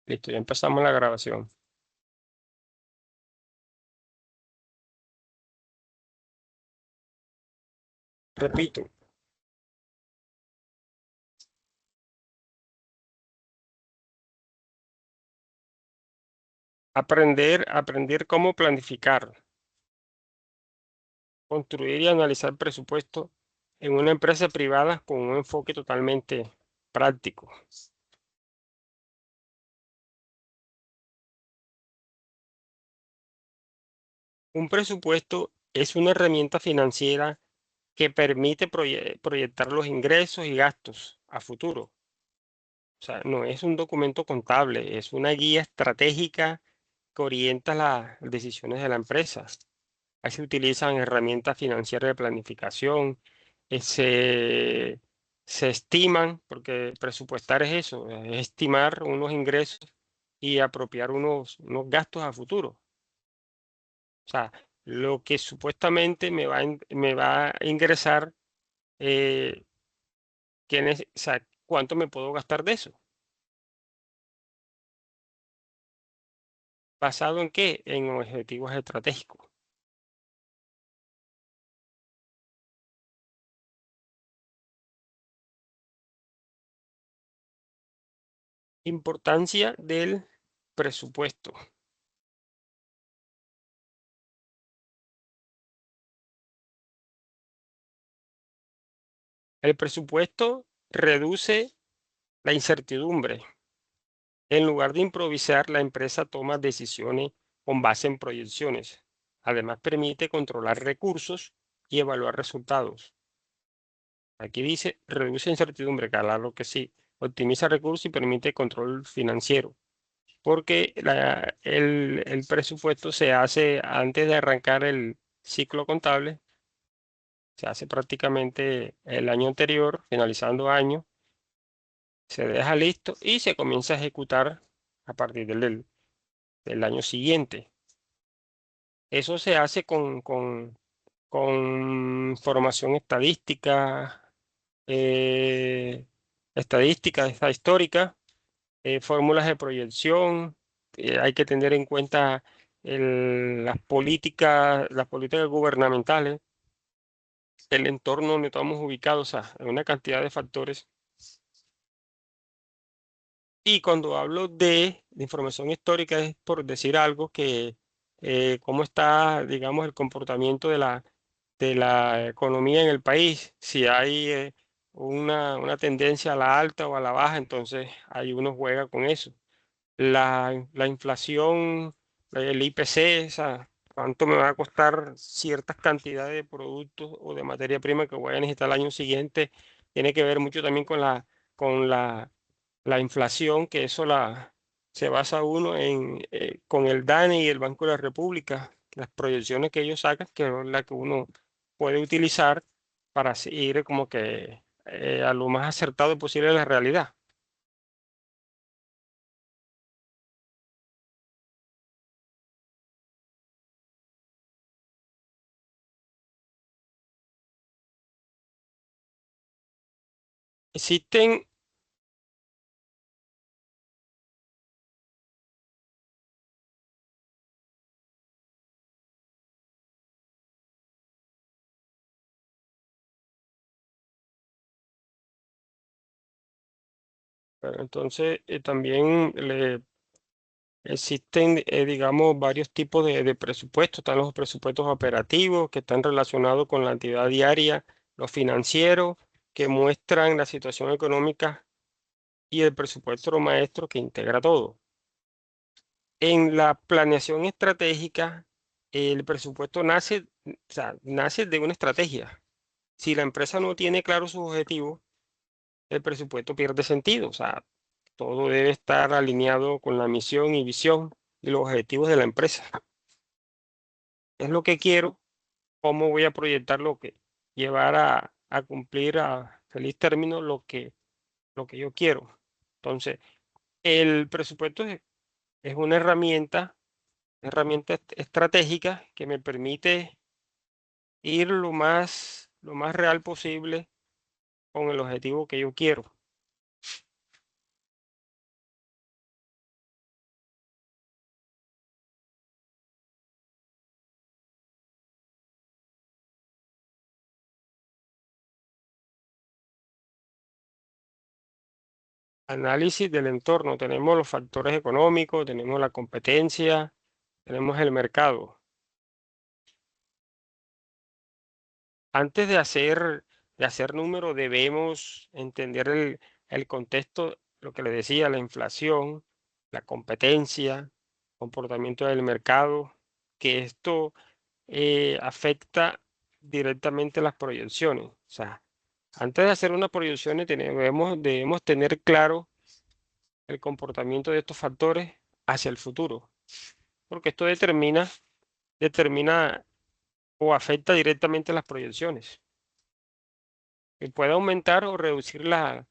Listo, ya empezamos la grabación. Repito, aprender cómo planificar, construir y analizar presupuesto en una empresa privada con un enfoque totalmente práctico. Un presupuesto es una herramienta financiera que permite proyectar los ingresos y gastos a futuro. O sea, no es un documento contable, es una guía estratégica que orienta las decisiones de la empresa. Ahí se utilizan herramientas financieras de planificación, eh, se, se estiman, porque presupuestar es eso, es estimar unos ingresos y apropiar unos gastos a futuro. O sea, lo que supuestamente me va a ingresar, eh, o sea, ¿cuánto me puedo gastar de eso? ¿Basado en qué? En objetivos estratégicos. Importancia del presupuesto. El presupuesto reduce la incertidumbre. En lugar de improvisar, la empresa toma decisiones con base en proyecciones. Además, permite controlar recursos y evaluar resultados. Aquí dice, reduce incertidumbre, claro que sí. Optimiza recursos y permite control financiero. Porque el presupuesto se hace antes de arrancar el ciclo contable, se hace prácticamente el año anterior, finalizando año, se deja listo y se comienza a ejecutar a partir del año siguiente. Eso se hace con formación estadística, eh, estadística histórica, fórmulas de proyección. Hay que tener en cuenta las políticas gubernamentales, el entorno donde estamos ubicados, o sea, hay una cantidad de factores. Y cuando hablo de información histórica es por decir algo que cómo está, digamos, el comportamiento de la economía en el país. Si hay una tendencia a la alta o a la baja, entonces ahí uno juega con eso. La inflación, el IPC, o sea, cuánto me va a costar ciertas cantidades de productos o de materia prima que voy a necesitar el año siguiente, tiene que ver mucho también con la inflación, que se basa uno con el DANE y el Banco de la República, las proyecciones que ellos sacan, que es la que uno puede utilizar para ir como que a lo más acertado posible de la realidad. Existen. Pero entonces, también existen, digamos, varios tipos de presupuestos. Están los presupuestos operativos que están relacionados con la actividad diaria, los financieros que muestran la situación económica y el presupuesto maestro que integra todo. En la planeación estratégica, el presupuesto o sea, nace de una estrategia. Si la empresa no tiene claro sus objetivos, el presupuesto pierde sentido. O sea, todo debe estar alineado con la misión y visión y los objetivos de la empresa. Es lo que quiero, cómo voy a proyectar llevar a cumplir a feliz término lo que yo quiero. Entonces, el presupuesto es una herramienta estratégica que me permite ir lo más real posible con el objetivo que yo quiero. Análisis del entorno. Tenemos los factores económicos, tenemos la competencia, tenemos el mercado. Antes de hacer número, debemos entender el contexto, lo que le decía, la inflación, la competencia, comportamiento del mercado, que esto afecta directamente las proyecciones. O sea, antes de hacer unas proyecciones debemos tener claro el comportamiento de estos factores hacia el futuro, porque esto determina o afecta directamente las proyecciones. Y puede aumentar o reducir la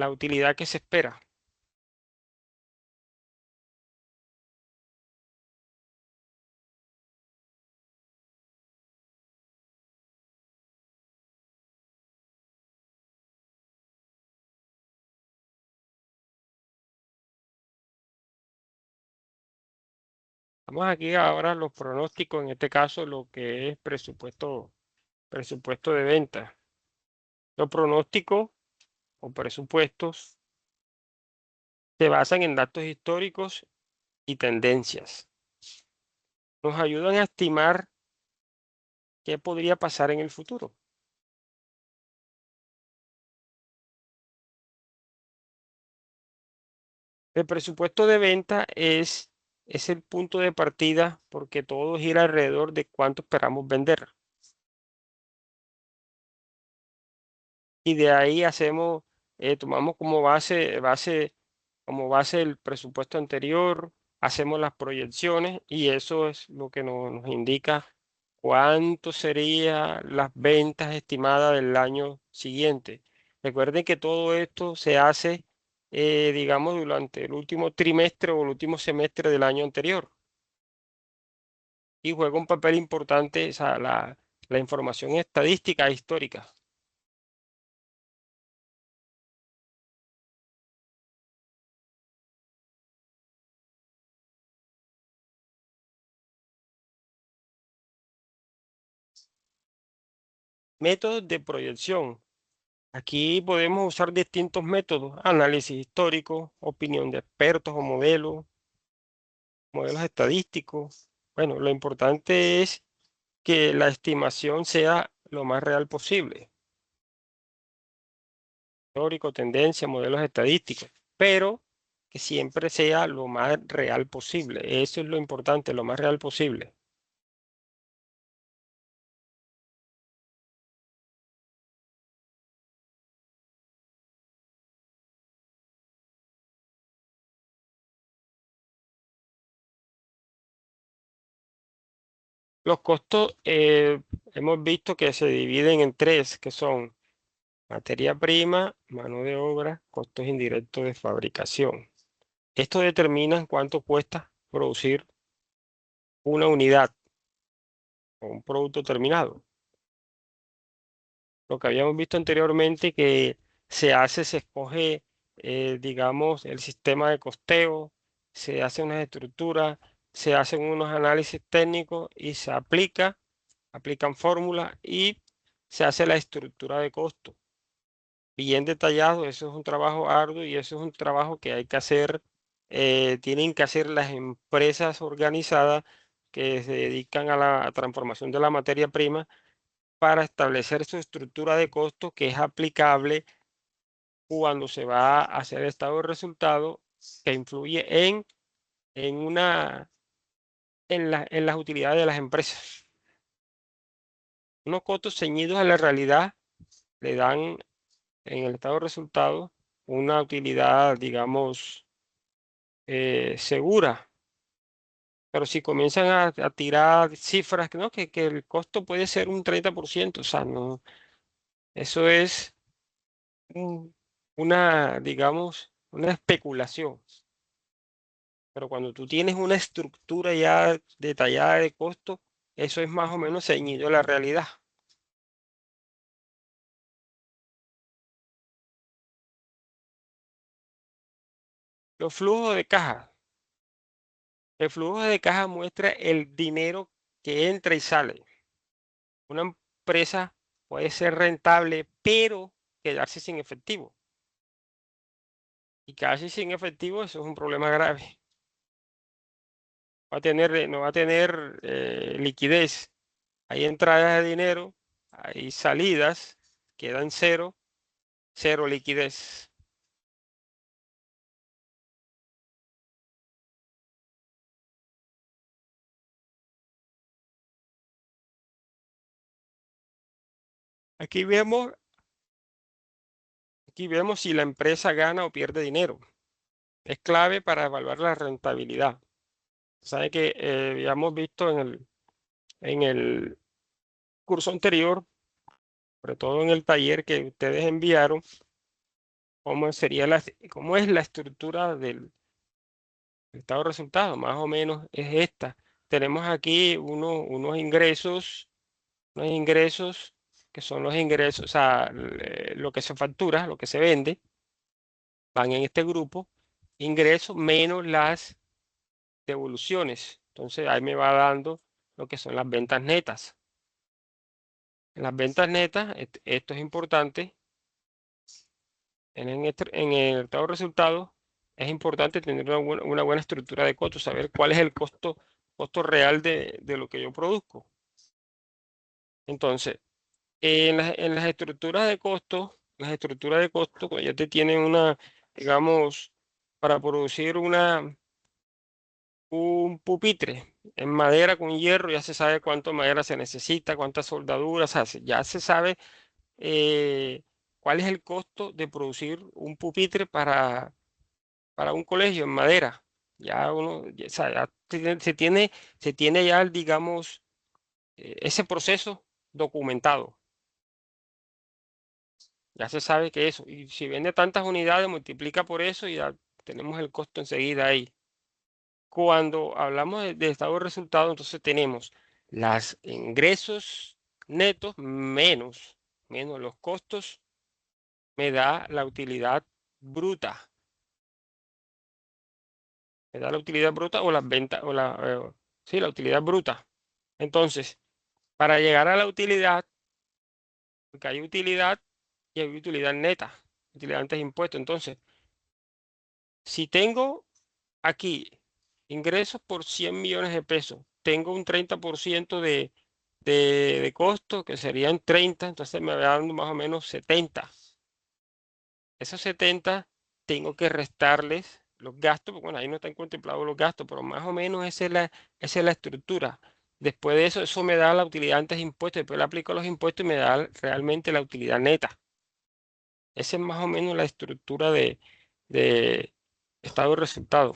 utilidad que se espera. Vamos aquí ahora a los pronósticos, en este caso lo que es presupuesto de venta. Los pronósticos o presupuestos se basan en datos históricos y tendencias. Nos ayudan a estimar qué podría pasar en el futuro. El presupuesto de venta es el punto de partida porque todo gira alrededor de cuánto esperamos vender. Y de ahí tomamos como base el presupuesto anterior, hacemos las proyecciones y eso es lo que nos indica cuánto serían las ventas estimadas del año siguiente. Recuerden que todo esto se hace, digamos, durante el último trimestre o el último semestre del año anterior y juega un papel importante la información estadística e histórica. Métodos de proyección. Aquí podemos usar distintos métodos, análisis histórico, opinión de expertos o modelos estadísticos. Bueno, lo importante es que la estimación sea lo más real posible. Histórico, tendencia, modelos estadísticos, pero que siempre sea lo más real posible. Eso es lo importante, lo más real posible. Los costos hemos visto que se dividen en tres, que son materia prima, mano de obra, costos indirectos de fabricación. Esto determina cuánto cuesta producir una unidad o un producto terminado. Lo que habíamos visto anteriormente que se escoge, digamos, el sistema de costeo, se hace unas estructuras, se hacen unos análisis técnicos y aplican fórmulas y se hace la estructura de costo. Bien detallado, eso es un trabajo arduo y eso es un trabajo que hay que hacer, tienen que hacer las empresas organizadas que se dedican a la transformación de la materia prima para establecer su estructura de costo que es aplicable cuando se va a hacer el estado de resultado que influye en una, en las utilidades de las empresas. Unos costos ceñidos a la realidad le dan en el estado de resultado una utilidad, digamos, segura. Pero si comienzan a tirar cifras, ¿no? Que el costo puede ser un 30%, o sea, no, eso es digamos, una especulación. Pero cuando tú tienes una estructura ya detallada de costo, eso es más o menos ceñido a la realidad. Los flujos de caja. El flujo de caja muestra el dinero que entra y sale. Una empresa puede ser rentable, pero quedarse sin efectivo. y casi sin efectivo, eso es un problema grave. No va a tener liquidez. Hay entradas de dinero, hay salidas, quedan cero, cero liquidez. Aquí vemos, aquí vemos si la empresa gana o pierde dinero. Es clave para evaluar la rentabilidad. Sabe que habíamos visto en el curso anterior, sobre todo en el taller que ustedes enviaron, cómo es la estructura del estado de resultados. Más o menos es esta. Tenemos aquí unos ingresos que son los ingresos, o sea, lo que se factura, lo que se vende, van en este grupo, ingresos menos las devoluciones. Entonces ahí me va dando lo que son las ventas netas. En las ventas netas, esto es importante, en el estado de resultados es importante tener una buena estructura de costos, saber cuál es el costo real de lo que yo produzco. Entonces, en las estructuras de costos, cuando ya te tienen digamos, para producir un pupitre en madera con hierro, ya se sabe cuánto madera se necesita, cuántas soldaduras hace, ya se sabe eh, cuál es el costo de producir un pupitre para un colegio en madera. Ya uno, o sea, ya se tiene ya, digamos, ese proceso documentado. Ya se sabe que eso, y si vende tantas unidades, multiplica por eso y ya tenemos el costo enseguida ahí. Cuando hablamos de estado de resultado, entonces tenemos los ingresos netos menos los costos, me da la utilidad bruta. Me da la utilidad bruta o las ventas, sí, la utilidad bruta. Entonces, para llegar a la utilidad, porque hay utilidad y hay utilidad neta, utilidad antes de impuestos. Entonces, si tengo aquí ingresos por 100 millones de pesos, tengo un 30% de costo, que serían 30, entonces me va dando más o menos 70. Esos 70 tengo que restarles los gastos, porque bueno, ahí no están contemplados los gastos, pero más o menos esa es la estructura. Después de eso, eso me da la utilidad antes de impuestos, después le aplico los impuestos y me da realmente la utilidad neta. Esa es más o menos la estructura de estado de resultado.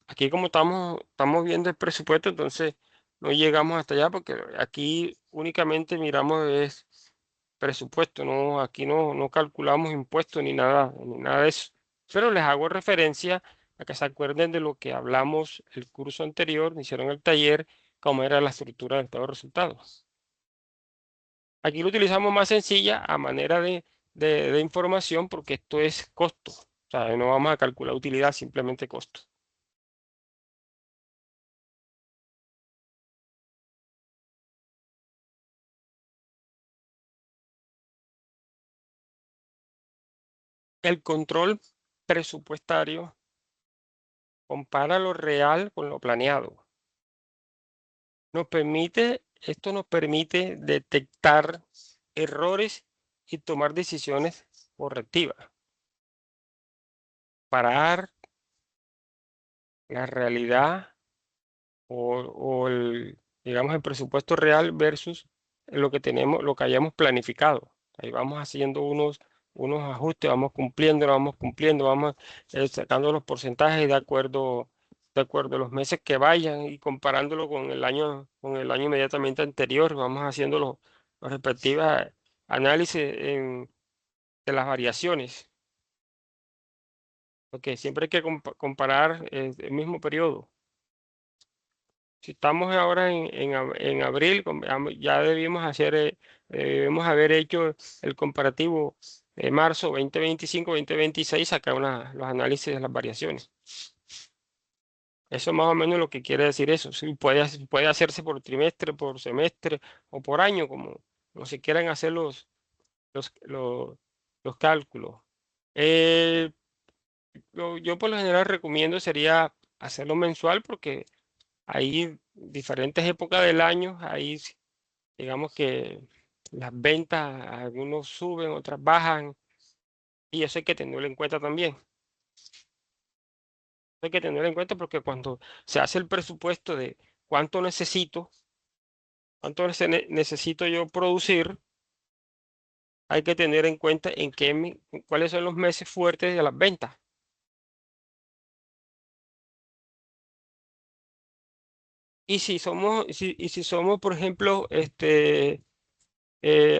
Aquí como estamos viendo el presupuesto, entonces no llegamos hasta allá porque aquí únicamente miramos es presupuesto, no, aquí no calculamos impuestos ni nada de eso. Pero les hago referencia a que se acuerden de lo que hablamos el curso anterior, hicieron el taller, cómo era la estructura del estado de resultados. Aquí lo utilizamos más sencilla a manera de información porque esto es costo. O sea, no vamos a calcular utilidad, simplemente costo. El control presupuestario compara lo real con lo planeado. Esto nos permite detectar errores y tomar decisiones correctivas. Parar la realidad o digamos, el presupuesto real versus lo que tenemos, lo que hayamos planificado. Ahí vamos haciendo unos ajustes, vamos cumpliendo, vamos sacando los porcentajes de acuerdo a los meses que vayan y comparándolo con el año inmediatamente anterior, vamos haciendo los respectivos análisis de las variaciones, porque siempre hay que comparar el mismo periodo. Si estamos ahora en abril, ya debimos haber hecho el comparativo de marzo 2025-2026, sacar los análisis de las variaciones. Eso es más o menos lo que quiere decir eso. Sí, puede hacerse por trimestre, por semestre o por año, como se quieran hacer los, los cálculos. Yo por lo general recomiendo sería hacerlo mensual porque hay diferentes épocas del año, ahí digamos que las ventas, algunos suben, otras bajan, y eso hay que tenerlo en cuenta también. Hay que tenerlo en cuenta porque cuando se hace el presupuesto de cuánto necesito, necesito yo producir, hay que tener en cuenta cuáles son los meses fuertes de las ventas. Y si somos, por ejemplo,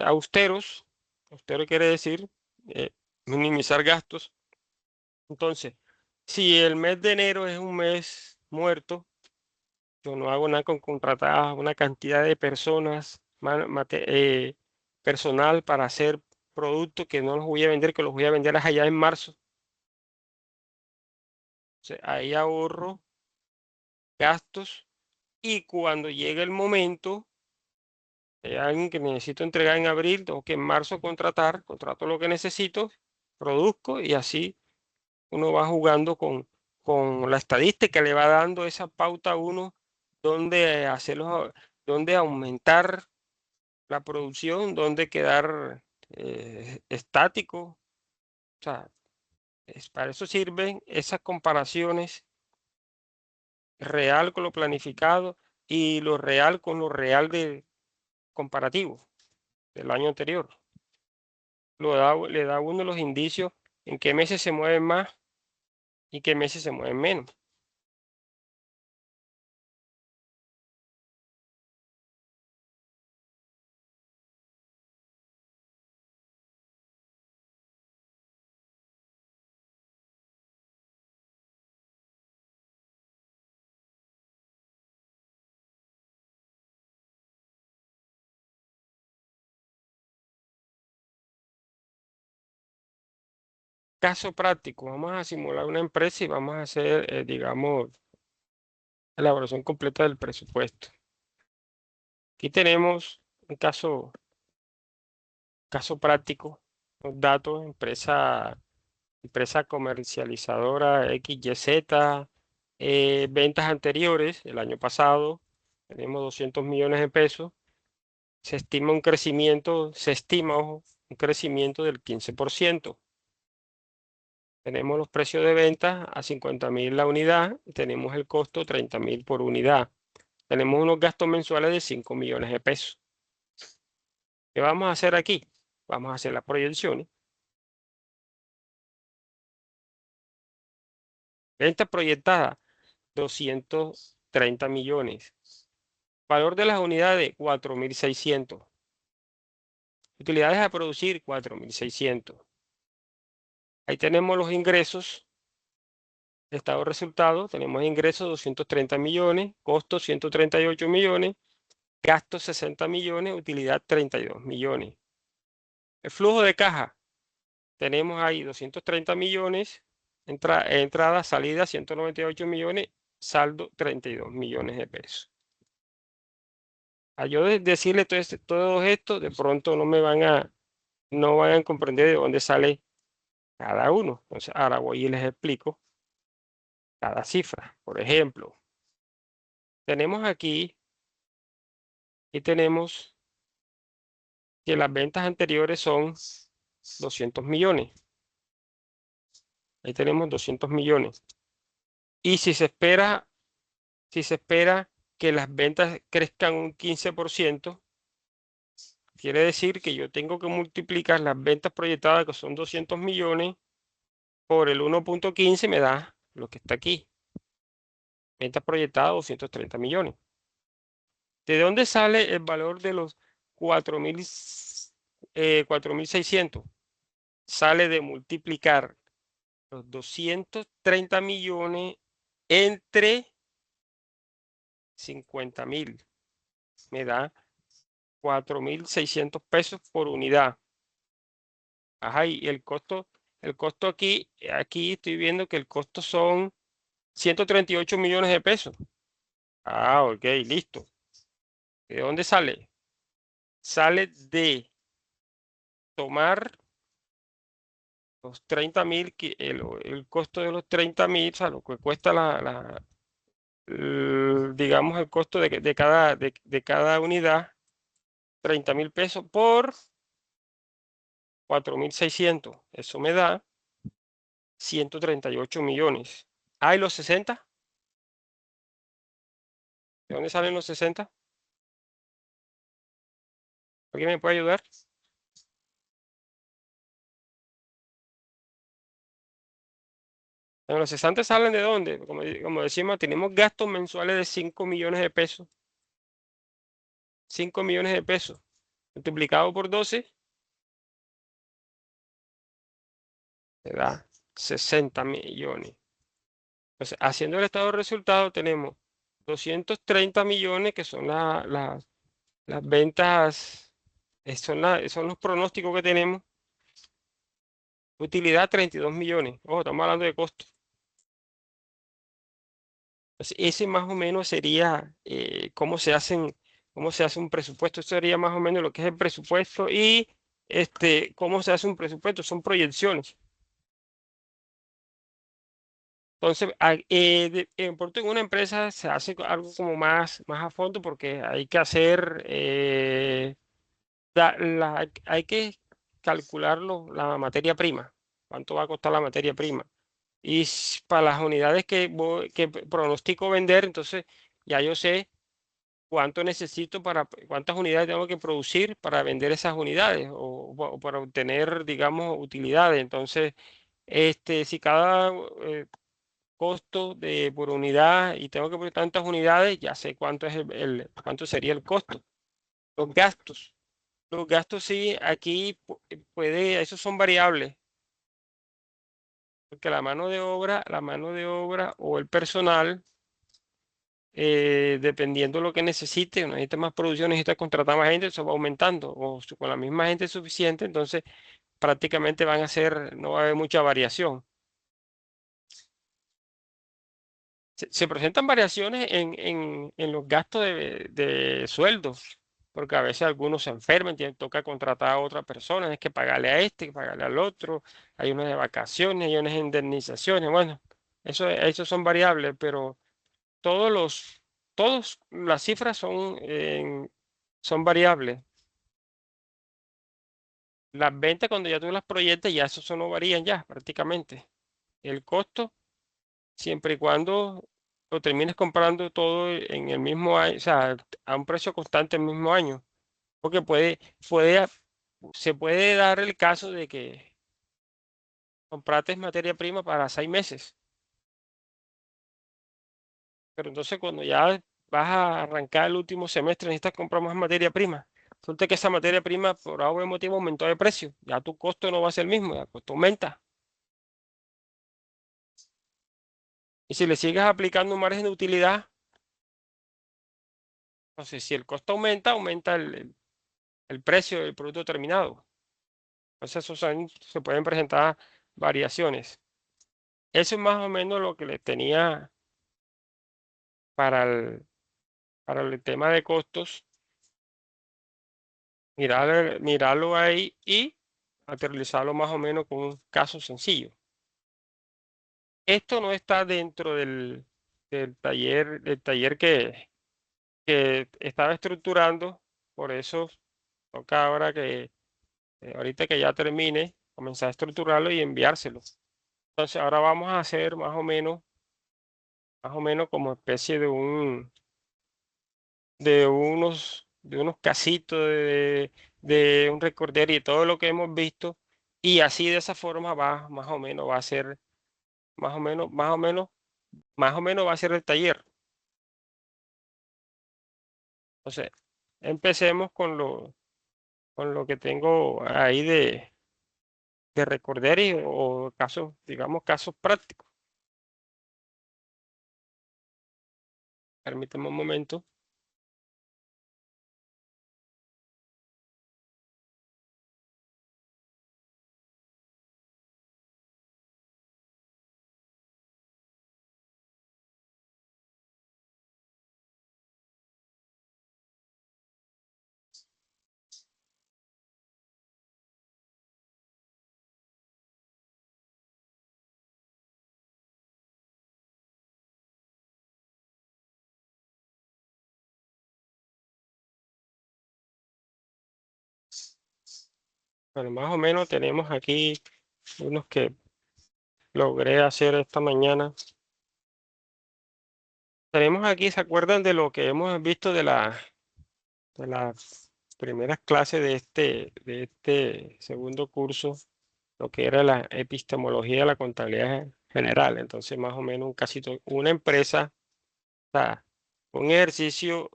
austeros, austero quiere decir eh, minimizar gastos. Entonces, si el mes de enero es un mes muerto, yo no hago nada con contratar a una cantidad de personas, personal para hacer productos que no los voy a vender, que los voy a vender allá en marzo. O sea, ahí ahorro gastos y cuando llegue el momento, alguien que necesito entregar en abril, tengo que en marzo contrato lo que necesito, produzco y así uno va jugando con la estadística, le va dando esa pauta a uno donde hacerlo, donde aumentar la producción, donde quedar estático. O sea, para eso sirven esas comparaciones real con lo planificado y lo real con lo real de comparativo del año anterior. Le da a uno los indicios en qué meses se mueven más y qué meses se mueven menos. Caso práctico, vamos a simular una empresa y vamos a hacer, digamos, elaboración completa del presupuesto. Aquí tenemos un caso práctico, los datos, empresa comercializadora XYZ, ventas anteriores, el año pasado, tenemos 200 millones de pesos, se estima, ojo, un crecimiento del 15%. Tenemos los precios de venta a 50.000 la unidad y tenemos el costo 30.000 por unidad. Tenemos unos gastos mensuales de 5 millones de pesos. ¿Qué vamos a hacer aquí? Vamos a hacer las proyecciones. Venta proyectada, 230 millones. Valor de las unidades, 4.600. Utilidades a producir, 4.600. Ahí tenemos los ingresos. Estado de resultados, tenemos ingresos 230 millones, costos 138 millones, gastos 60 millones, utilidad 32 millones. El flujo de caja, tenemos ahí 230 millones, entrada, salida 198 millones, saldo 32 millones de pesos. A yo decirle todo esto, de pronto no van a comprender de dónde sale cada uno. Entonces, ahora voy y les explico cada cifra. Por ejemplo, tenemos aquí y tenemos que las ventas anteriores son 200 millones. Ahí tenemos 200 millones. Y si se espera que las ventas crezcan un 15%, quiere decir que yo tengo que multiplicar las ventas proyectadas, que son 200 millones, por el 1.15 me da lo que está aquí. Ventas proyectadas 230 millones. ¿De dónde sale el valor de los 4.600? Sale de multiplicar los 230 millones entre 50.000. Me da 4.600 pesos por unidad. Ajá, y el costo aquí estoy viendo que el costo son 138 millones de pesos. Ah, ok, listo. ¿De dónde sale? Sale de tomar los 30.000, el costo de los 30.000, o sea, lo que cuesta digamos, el costo de cada unidad, 30.000 pesos por 4.600. Eso me da 138 millones. ¿Hay los 60? ¿De dónde salen los 60? ¿Alguien me puede ayudar? Bueno, los 60 salen de dónde? Como decimos, tenemos gastos mensuales de 5 millones de pesos. 5 millones de pesos multiplicado por 12 te da 60 millones. Entonces, haciendo el estado de resultados, tenemos 230 millones que son las ventas, son los pronósticos que tenemos. Utilidad 32 millones. Ojo, estamos hablando de costo. Entonces, ese más o menos sería cómo se hace un presupuesto. Eso sería más o menos lo que es el presupuesto y cómo se hace un presupuesto. Son proyecciones. Entonces, por ejemplo, en una empresa se hace algo como más a fondo porque hay que hacer, hay que calcular la materia prima, cuánto va a costar la materia prima. Y para las unidades que pronostico vender, entonces ya yo sé cuántas unidades tengo que producir para vender esas unidades o para obtener, digamos, utilidades. Entonces, si cada costo por unidad y tengo que poner tantas unidades, ya sé cuánto sería el costo. Los gastos. Los gastos sí, aquí esos son variables, porque la mano de obra o el personal, dependiendo de lo que necesite, uno necesita más producción, necesita contratar más gente, eso va aumentando, o con la misma gente suficiente, entonces prácticamente no va a haber mucha variación. Se presentan variaciones en los gastos de sueldos, porque a veces algunos se enferman, toca contratar a otra persona, hay que pagarle a este, que pagarle al otro, hay unas de vacaciones, hay unas indemnizaciones, bueno, eso son variables, pero todos los, las cifras son variables. Las ventas, cuando ya tú las proyectas, ya eso no varían ya prácticamente. El costo, siempre y cuando lo termines comprando todo en el mismo año, o sea, a un precio constante el mismo año. Porque se puede dar el caso de que compraste materia prima para 6 meses, pero entonces cuando ya vas a arrancar el último semestre necesitas comprar más materia prima. Resulta que esa materia prima por algún motivo aumentó de precio. Ya tu costo no va a ser el mismo, ya el costo aumenta. Y si le sigues aplicando un margen de utilidad, entonces si el costo aumenta, aumenta el precio del producto terminado. Entonces se pueden presentar variaciones. Eso es más o menos lo que le tenía para el tema de costos. Mirarlo ahí y aterrizarlo más o menos con un caso sencillo. Esto no está dentro del taller que estaba estructurando, por eso toca ahorita que ya termine, comenzar a estructurarlo y enviárselo. Entonces ahora vamos a hacer más o menos como especie de unos casitos de un recorder y todo lo que hemos visto. Y así de esa forma más o menos va a ser, más o menos va a ser el taller. Entonces, empecemos con lo que tengo ahí de recorder o casos, digamos, casos prácticos. Permíteme un momento. Bueno, más o menos tenemos aquí unos que logré hacer esta mañana. Tenemos aquí, ¿se acuerdan de lo que hemos visto de las primeras clases de este segundo curso? Lo que era la epistemología de la contabilidad general. Entonces, más o menos un casito, una empresa, o sea, un ejercicio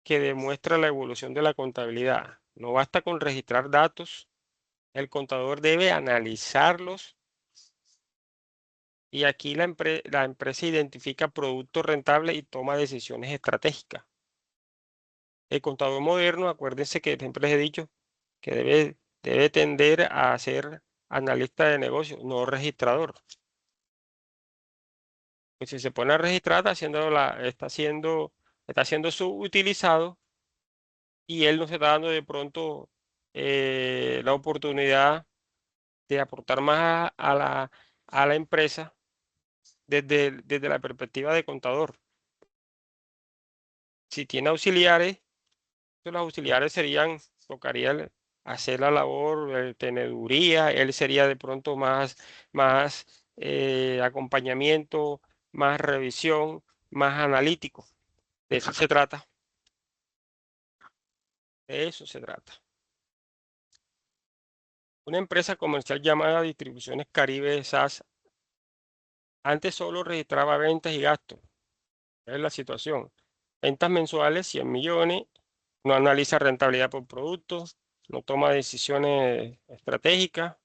que demuestra la evolución de la contabilidad. No basta con registrar datos, el contador debe analizarlos y aquí la empresa identifica productos rentables y toma decisiones estratégicas. El contador moderno, acuérdense que siempre les he dicho que debe tender a ser analista de negocios, no registrador. Pues si se pone a registrar, está siendo subutilizado y él no se está dando de pronto la oportunidad de aportar más a la empresa desde la perspectiva de contador. Si tiene auxiliares, pues los auxiliares tocaría hacer la labor de teneduría, él sería de pronto más acompañamiento, más revisión, más analítico. De eso se trata, de eso se trata. Una empresa comercial llamada Distribuciones Caribe SAS antes solo registraba ventas y gastos. Es la situación. Ventas mensuales, 100 millones, no analiza rentabilidad por producto, no toma decisiones estratégicas.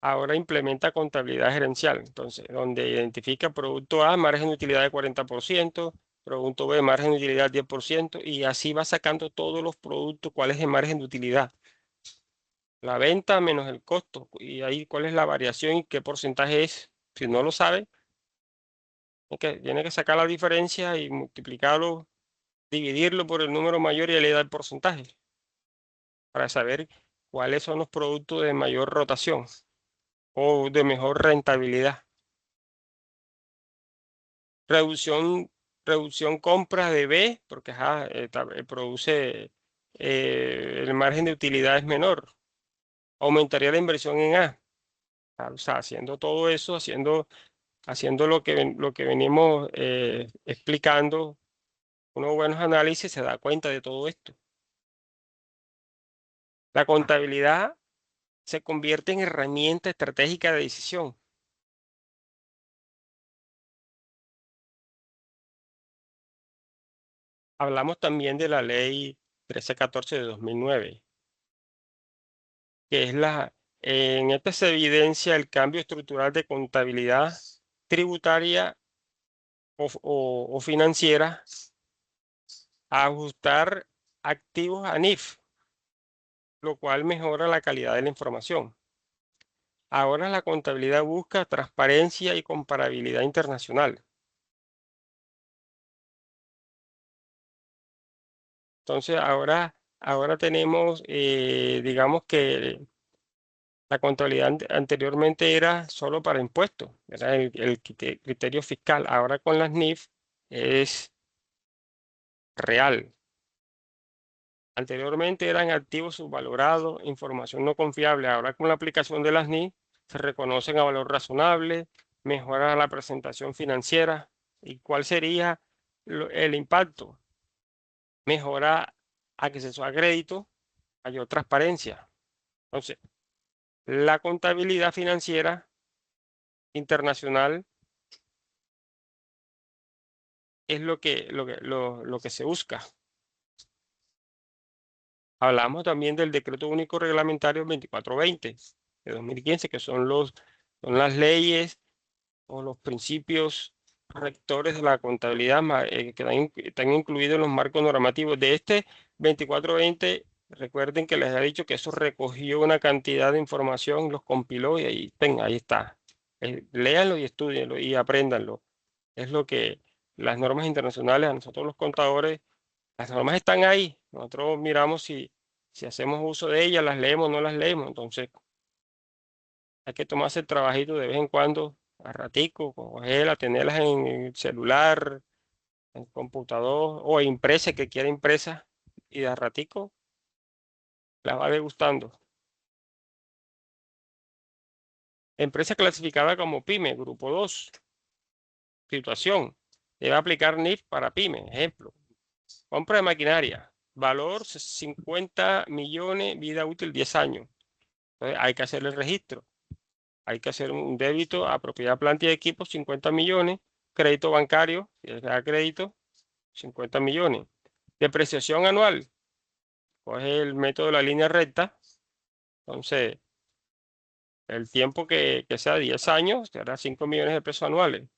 Ahora implementa contabilidad gerencial, entonces, donde identifica producto A, margen de utilidad de 40%, producto B, margen de utilidad 10%, y así va sacando todos los productos, cuál es el margen de utilidad. La venta menos el costo, y ahí cuál es la variación y qué porcentaje es. Si no lo sabe, tiene que sacar la diferencia y multiplicarlo, dividirlo por el número mayor y le da el porcentaje para saber cuáles son los productos de mayor rotación o de mejor rentabilidad. Reducción, reducción compras de B, porque ajá, produce, el margen de utilidad es menor. Aumentaría la inversión en A. O sea, haciendo todo eso, haciendo lo que venimos explicando, unos buenos análisis se da cuenta de todo esto. La contabilidad se convierte en herramienta estratégica de decisión. Hablamos también de la ley 1314 de 2009, que es en esta se evidencia el cambio estructural de contabilidad tributaria o financiera a ajustar activos a NIF, lo cual mejora la calidad de la información. Ahora la contabilidad busca transparencia y comparabilidad internacional. Entonces ahora tenemos, digamos que la contabilidad anteriormente era solo para impuestos, era el criterio fiscal. Ahora con las NIF es real. Anteriormente eran activos subvalorados, información no confiable. Ahora con la aplicación de las NIF se reconocen a valor razonable, mejora la presentación financiera. ¿Y cuál sería el impacto? Mejora acceso a crédito, mayor transparencia. Entonces, la contabilidad financiera internacional es lo que se busca. Hablamos también del Decreto Único Reglamentario 2420 de 2015, que son las leyes o los principios rectores de la contabilidad que están incluidos en los marcos normativos de este 2420. Recuerden que les he dicho que eso recogió una cantidad de información, los compiló y ahí está. Léanlo y estudienlo y apréndanlo. Es lo que las normas internacionales a nosotros los contadores, las normas están ahí. Nosotros miramos si hacemos uso de ellas, las leemos o no las leemos. Entonces, hay que tomarse el trabajito de vez en cuando, a ratico, cogerlas, tenerlas en el celular, en el computador o impresa, que quiera impresa, y de a ratico las va degustando. Empresa clasificada como PYME, grupo 2. Situación. Debe aplicar NIF para PYME. Ejemplo. Compra de maquinaria. Valor 50 millones, vida útil 10 años. Entonces, hay que hacer el registro. Hay que hacer un débito a propiedad, planta y equipo, 50 millones. Crédito bancario, si es que da crédito, 50 millones. Depreciación anual. Coge el método de la línea recta. Entonces, el tiempo que sea 10 años, será 5 millones de pesos anuales.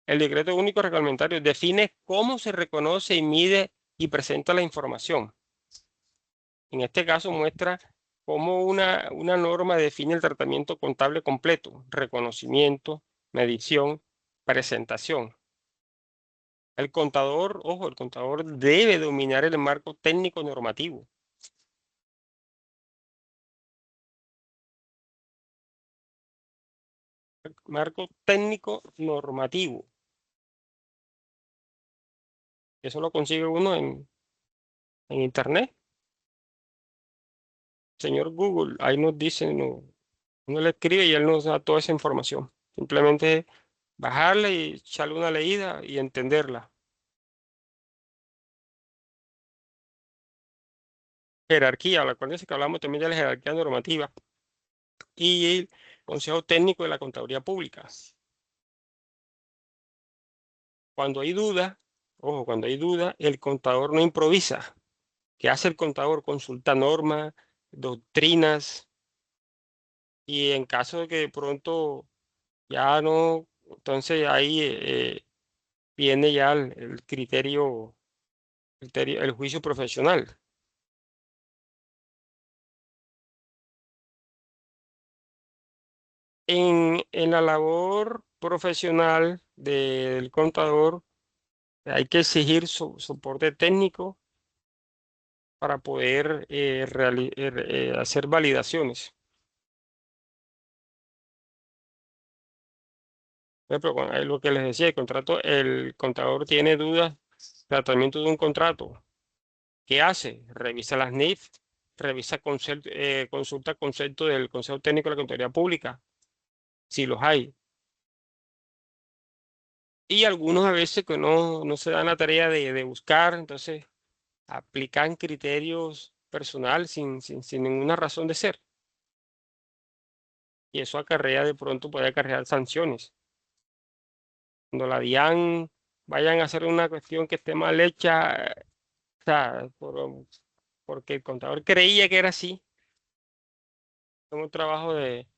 El decreto único reglamentario define cómo se reconoce y mide y presenta la información. En este caso muestra cómo una norma define el tratamiento contable completo, reconocimiento, medición, presentación. El contador, ojo, el contador debe dominar el marco técnico normativo. El marco técnico normativo. Eso lo consigue uno en internet. Señor Google, ahí nos dice, no, uno le escribe y él nos da toda esa información. Simplemente bajarla y echarle una leída y entenderla. Jerarquía, acuérdense que hablamos también de la jerarquía normativa y el Consejo Técnico de la Contaduría Pública. Cuando hay duda, ojo, cuando hay duda, el contador no improvisa. ¿Qué hace el contador? Consulta normas, doctrinas y en caso de que de pronto ya no, entonces ahí viene ya el criterio, el juicio profesional. En la labor profesional del contador hay que exigir soporte técnico para poder hacer validaciones. Por ejemplo, lo que les decía, el contador tiene dudas, tratamiento de un contrato. ¿Qué hace? Revisa las NIF, revisa consulta concepto del Consejo Técnico de la Contaduría Pública, si los hay. Y algunos a veces que no se dan la tarea de buscar, entonces aplican criterios personal sin ninguna razón de ser. Y eso acarrea de pronto, puede acarrear sanciones. Cuando la DIAN vayan a hacer una cuestión que esté mal hecha, o sea, porque el contador creía que era así, es un trabajo de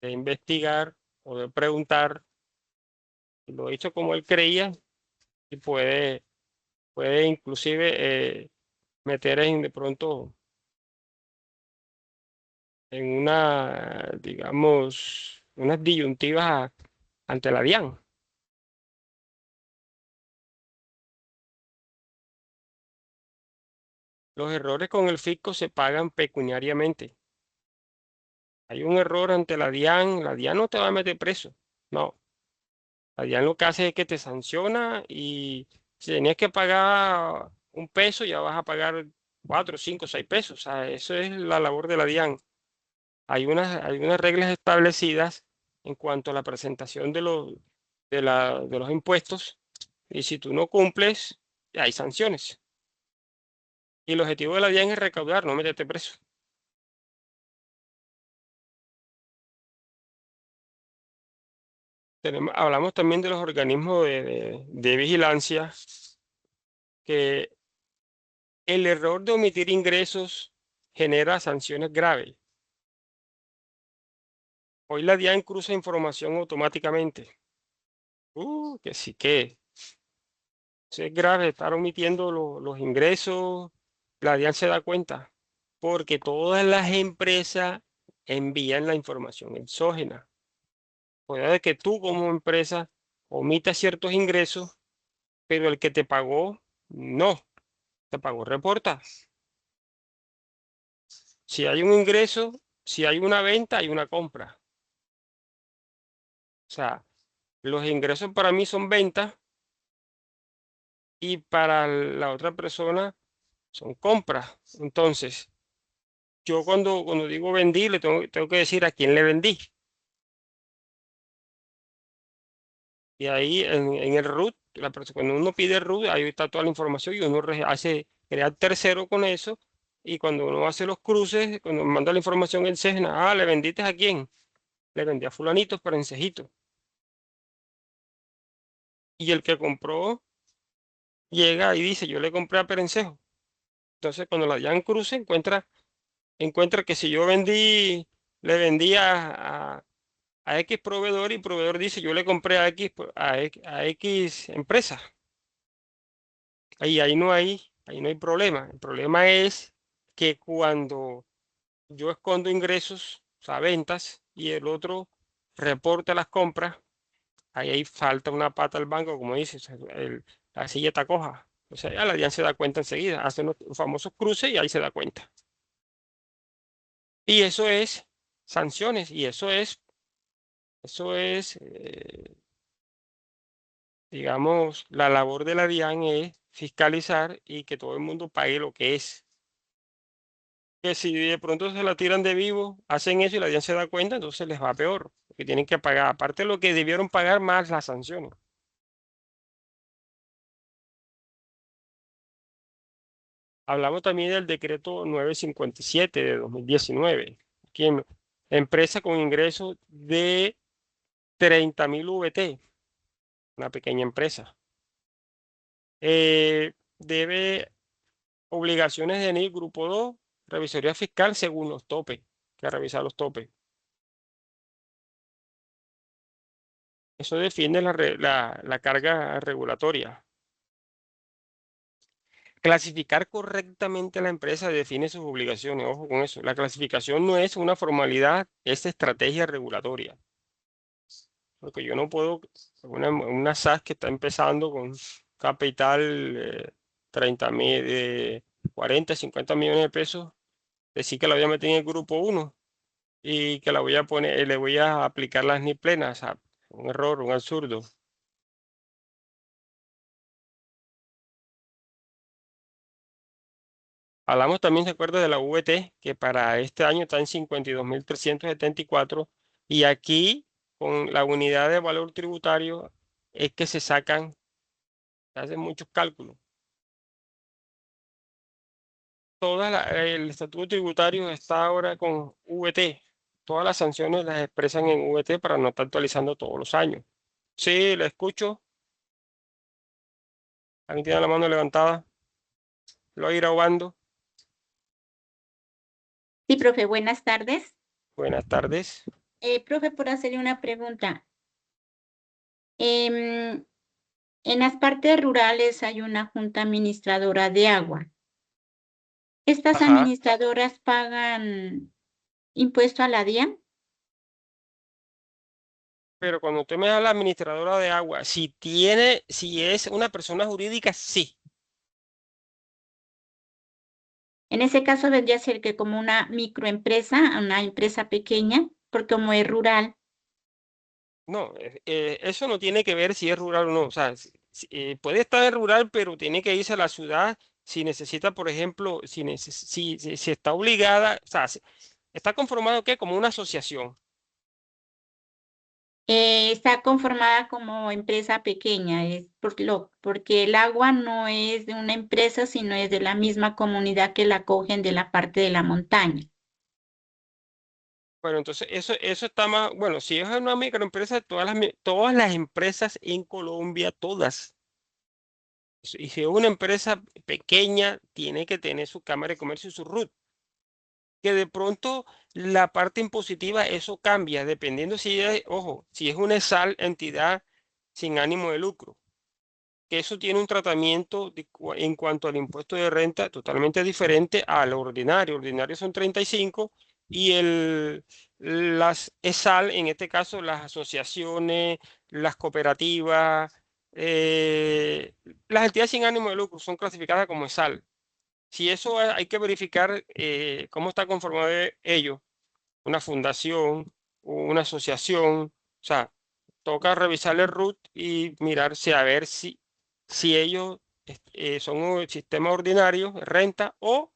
investigar o de preguntar, lo hizo como él creía y puede inclusive meter de pronto en digamos, unas disyuntivas ante la DIAN. Los errores con el fisco se pagan pecuniariamente. Hay un error ante la DIAN no te va a meter preso. No, la DIAN lo que hace es que te sanciona y si tenías que pagar un peso, ya vas a pagar 4, 5, 6 pesos. O sea, eso es la labor de la DIAN. Hay unas reglas establecidas en cuanto a la presentación de los impuestos y si tú no cumples, hay sanciones. Y el objetivo de la DIAN es recaudar, no meterte preso. Hablamos también de los organismos de vigilancia, que el error de omitir ingresos genera sanciones graves. Hoy la DIAN cruza información automáticamente. Que sí que eso es grave, estar omitiendo los ingresos. La DIAN se da cuenta, porque todas las empresas envían la información exógena. Puede que tú como empresa omitas ciertos ingresos, pero el que te pagó, no, te pagó reporta. Si hay un ingreso, si hay una venta, hay una compra. O sea, los ingresos para mí son ventas y para la otra persona son compras. Entonces, yo cuando digo vendí, le tengo que decir a quién le vendí. Y ahí en el root, cuando uno pide el root, ahí está toda la información y uno hace crear tercero con eso. Y cuando uno hace los cruces, cuando manda la información en Cesna, ¿le vendiste a quién? Le vendí a fulanito, pero en Cejito. Y el que compró llega y dice, yo le compré a Perencejo. Entonces, cuando la DIAN cruce, encuentra que si yo le vendí a X proveedor y proveedor dice, yo le compré a X empresa. Ahí no hay problema. El problema es que cuando yo escondo ingresos, o sea, ventas, y el otro reporta las compras, ahí falta una pata al banco, como dices, la silla está coja. O sea, ya la DIAN se da cuenta enseguida, hace los famosos cruces y ahí se da cuenta. Y eso es sanciones, y eso es, digamos, la labor de la DIAN es fiscalizar y que todo el mundo pague lo que es. Que si de pronto se la tiran de vivo, hacen eso y la DIAN se da cuenta, entonces les va peor, porque tienen que pagar, aparte de lo que debieron pagar más las sanciones. Hablamos también del decreto 957 de 2019, que empresa con ingresos de 30.000 VT, una pequeña empresa, debe obligaciones de NIF Grupo 2, revisoría fiscal según los topes, que revisar los topes. Eso defiende la carga regulatoria. Clasificar correctamente a la empresa define sus obligaciones. Ojo con eso. La clasificación no es una formalidad, es estrategia regulatoria. Porque yo no puedo, una SAS que está empezando con capital 30.000, 40, 50 millones de pesos, decir que la voy a meter en el grupo 1 y que la voy a poner, le voy a aplicar las ni plenas. Un error, un absurdo. Hablamos también, ¿se acuerda de la VT? Que para este año está en 52.374 y aquí con la unidad de valor tributario es que se hacen muchos cálculos. El estatuto tributario está ahora con VT. Todas las sanciones las expresan en VT para no estar actualizando todos los años. Sí, la escucho. Alguien tiene la mano levantada. Lo voy grabando. Sí, profe, buenas tardes. Buenas tardes. Profe, por hacerle una pregunta. En las partes rurales hay una junta administradora de agua. ¿Estas Ajá. administradoras pagan impuesto a la DIAN? Pero cuando usted me da la administradora de agua, si es una persona jurídica, sí. En ese caso vendría a ser que como una microempresa, una empresa pequeña, porque como es rural, No, eso no tiene que ver si es rural o no. O sea, puede estar en rural, pero tiene que irse a la ciudad si necesita, por ejemplo, si está obligada, o sea, está conformado ¿qué? Como una asociación. está conformada como empresa pequeña, porque el agua no es de una empresa, sino es de la misma comunidad que la cogen de la parte de la montaña. Bueno, entonces eso está más, bueno, si es una microempresa, todas las empresas en Colombia, todas. Y si es una empresa pequeña, tiene que tener su Cámara de Comercio y su RUT. Que de pronto la parte impositiva, eso cambia, dependiendo ojo, si es una entidad sin ánimo de lucro, que eso tiene un tratamiento en cuanto al impuesto de renta totalmente diferente al ordinario. Ordinario son 35 y las ESAL, en este caso las asociaciones, las cooperativas, las entidades sin ánimo de lucro son clasificadas como ESAL. Si eso hay que verificar cómo está conformado ello, una fundación, una asociación, o sea, toca revisar el RUT y mirarse a ver si ellos son sistema ordinario, renta o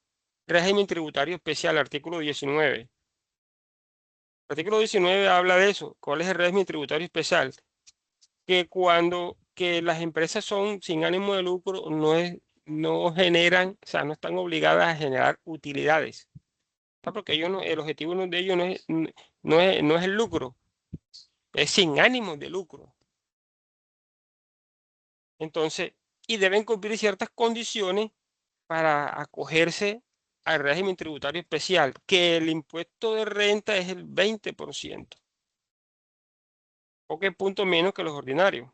régimen tributario especial, artículo 19. El artículo 19 habla de eso. ¿Cuál es el régimen tributario especial? Que las empresas son sin ánimo de lucro, no generan, o sea, no están obligadas a generar utilidades. Porque el objetivo de ellos no es el lucro, es sin ánimo de lucro. Entonces, y deben cumplir ciertas condiciones para acogerse al régimen tributario especial, que el impuesto de renta es el 20%, o que punto menos que los ordinarios.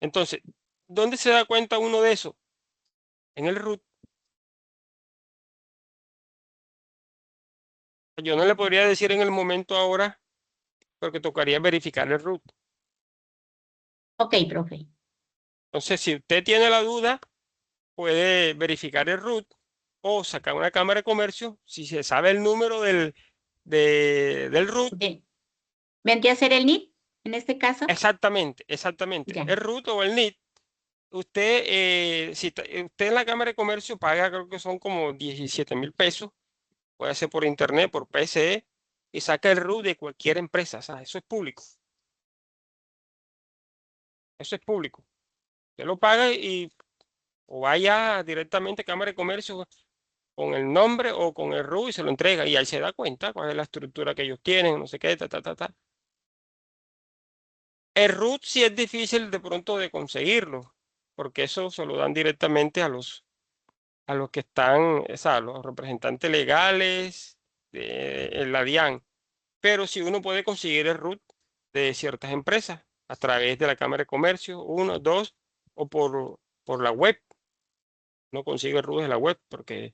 Entonces, ¿dónde se da cuenta uno de eso? En el RUT. Yo no le podría decir en el momento ahora, porque tocaría verificar el RUT. Ok, profe. Entonces, si usted tiene la duda, puede verificar el RUT o sacar una cámara de comercio. Si se sabe el número del RUT, ¿Vendría a ser el NIT en este caso? exactamente. Ya. El RUT o el NIT, usted en la cámara de comercio paga, creo que son como 17.000 pesos, puede ser por internet, por PCE, y saca el RUT de cualquier empresa. O sea, eso es público. Eso es público. Usted lo paga o vaya directamente a cámara de comercio con el nombre o con el RUT y se lo entrega, y ahí se da cuenta cuál es la estructura que ellos tienen, no sé qué, ta. El RUT sí es difícil de pronto de conseguirlo, porque eso se lo dan directamente a los que están, o sea, a los representantes legales de la DIAN. Pero sí uno puede conseguir el RUT de ciertas empresas a través de la Cámara de Comercio, uno, dos, o por la web. No consigue el RUT de la web porque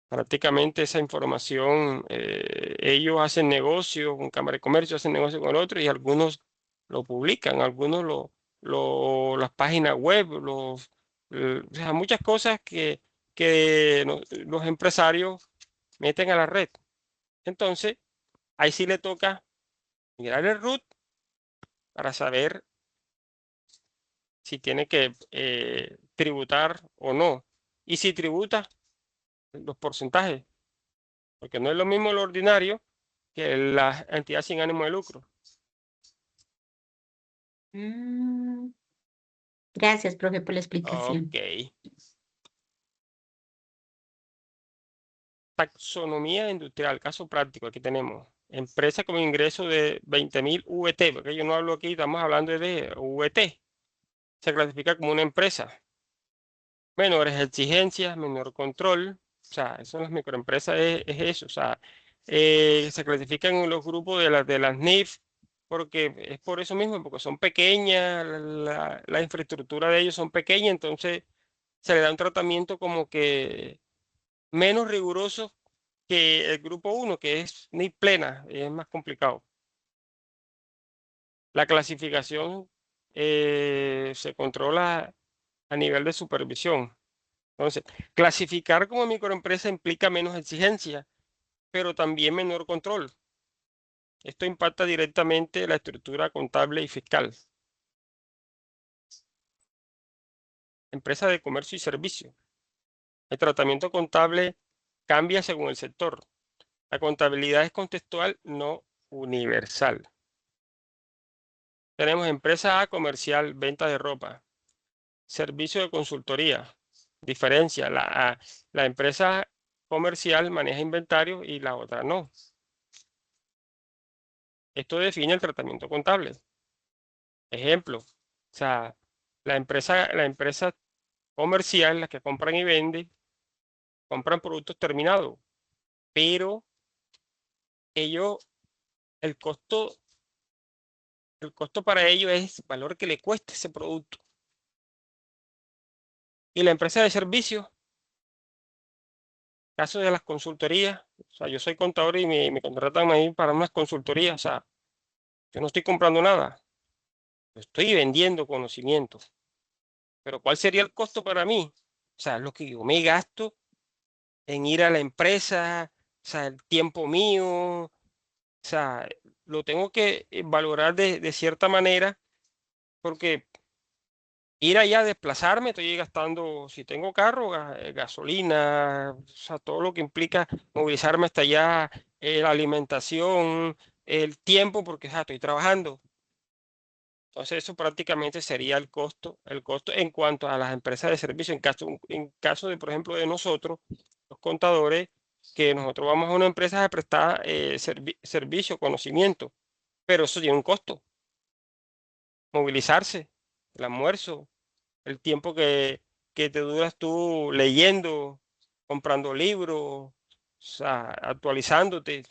prácticamente esa información, ellos hacen negocio con Cámara de Comercio, hacen negocio con otro y algunos lo publican, algunos las páginas web, o sea, muchas cosas que los empresarios meten a la red. Entonces, ahí sí le toca mirar el RUT para saber si tiene que tributar o no. Y si tributa, los porcentajes, porque no es lo mismo lo ordinario que la entidad sin ánimo de lucro. Mm, gracias, profe, por la Ok. explicación. Taxonomía industrial, caso práctico, aquí tenemos. Empresa con ingreso de 20.000 VT, porque yo no hablo aquí, estamos hablando de VT. Se clasifica como una empresa. Menores exigencias, menor control. O sea, eso en las microempresas es eso. O sea, se clasifican en los grupos de las NIF, porque es por eso mismo, porque son pequeñas, la infraestructura de ellos son pequeñas, entonces se le da un tratamiento como que menos riguroso que el grupo 1, que es NIF plena, es más complicado. La clasificación se controla a nivel de supervisión. Entonces, clasificar como microempresa implica menos exigencia, pero también menor control. Esto impacta directamente la estructura contable y fiscal. Empresa de comercio y servicio. El tratamiento contable cambia según el sector. La contabilidad es contextual, no universal. Tenemos empresa A, comercial, venta de ropa. Servicio de consultoría. Diferencia, la empresa comercial maneja inventario y la otra no. Esto define el tratamiento contable. Ejemplo, o sea, la empresa comercial, las que compran y venden, compran productos terminados, pero ellos, el costo, el costo para ellos es el valor que le cuesta ese producto. Y la empresa de servicios, caso de las consultorías, o sea, yo soy contador y me contratan a mí para unas consultorías, o sea, yo no estoy comprando nada, yo estoy vendiendo conocimientos. Pero ¿cuál sería el costo para mí? O sea, lo que yo me gasto en ir a la empresa, o sea, el tiempo mío, o sea, lo tengo que valorar de cierta manera porque ir allá, desplazarme, estoy gastando, si tengo carro, gasolina, o sea, todo lo que implica movilizarme hasta allá, la alimentación, el tiempo, porque estoy trabajando. Entonces, eso prácticamente sería el costo en cuanto a las empresas de servicio. En caso de, por ejemplo, de nosotros, los contadores, que nosotros vamos a una empresa a prestar servicio, conocimiento, pero eso tiene un costo. Movilizarse, el almuerzo, el tiempo que te duras tú leyendo, comprando libros, o sea, actualizándote.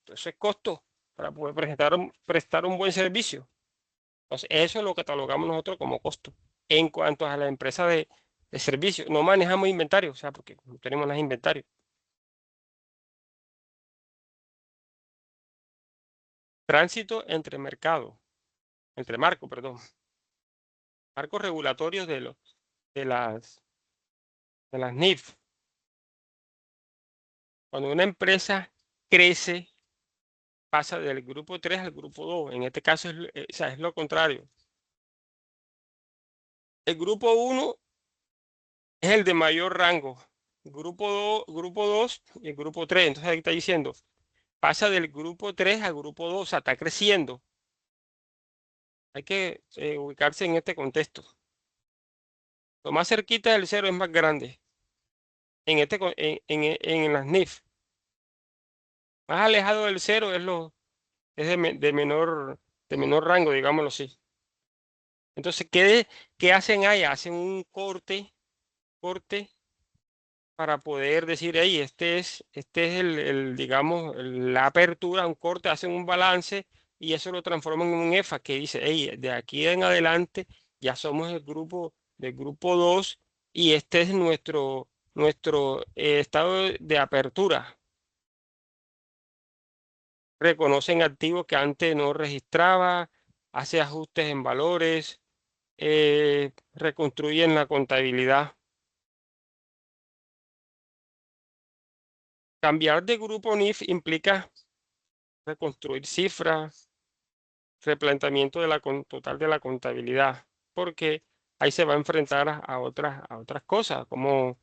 Eso es costo para poder prestar un buen servicio. Entonces, eso es lo que catalogamos nosotros como costo. En cuanto a la empresa de servicio, no manejamos inventario, o sea, porque no tenemos las inventarios. Tránsito entre mercado, entre marcos, perdón, marcos regulatorios de las, de las NIF. Cuando una empresa crece, pasa del grupo 3 al grupo 2. En este caso o sea, es lo contrario. El grupo 1 es el de mayor rango. Grupo 2 y el grupo 3. Entonces ahí está diciendo, pasa del grupo 3 al grupo 2, o sea, está creciendo. Hay que ubicarse en este contexto. Lo más cerquita del cero es más grande. En las NIF. Más alejado del cero es de menor rango, digámoslo así. Entonces, ¿qué hacen ahí? Hacen un corte para poder decir, hey, este es digamos, la apertura, un corte, hacen un balance y eso lo transforman en un EFA que dice, hey, de aquí en adelante ya somos el grupo del grupo 2 y este es nuestro estado de apertura. Reconocen activos que antes no registraba, hace ajustes en valores, reconstruyen la contabilidad. Cambiar de grupo NIF implica reconstruir cifras, replanteamiento de total de la contabilidad, porque ahí se va a enfrentar a otras cosas, como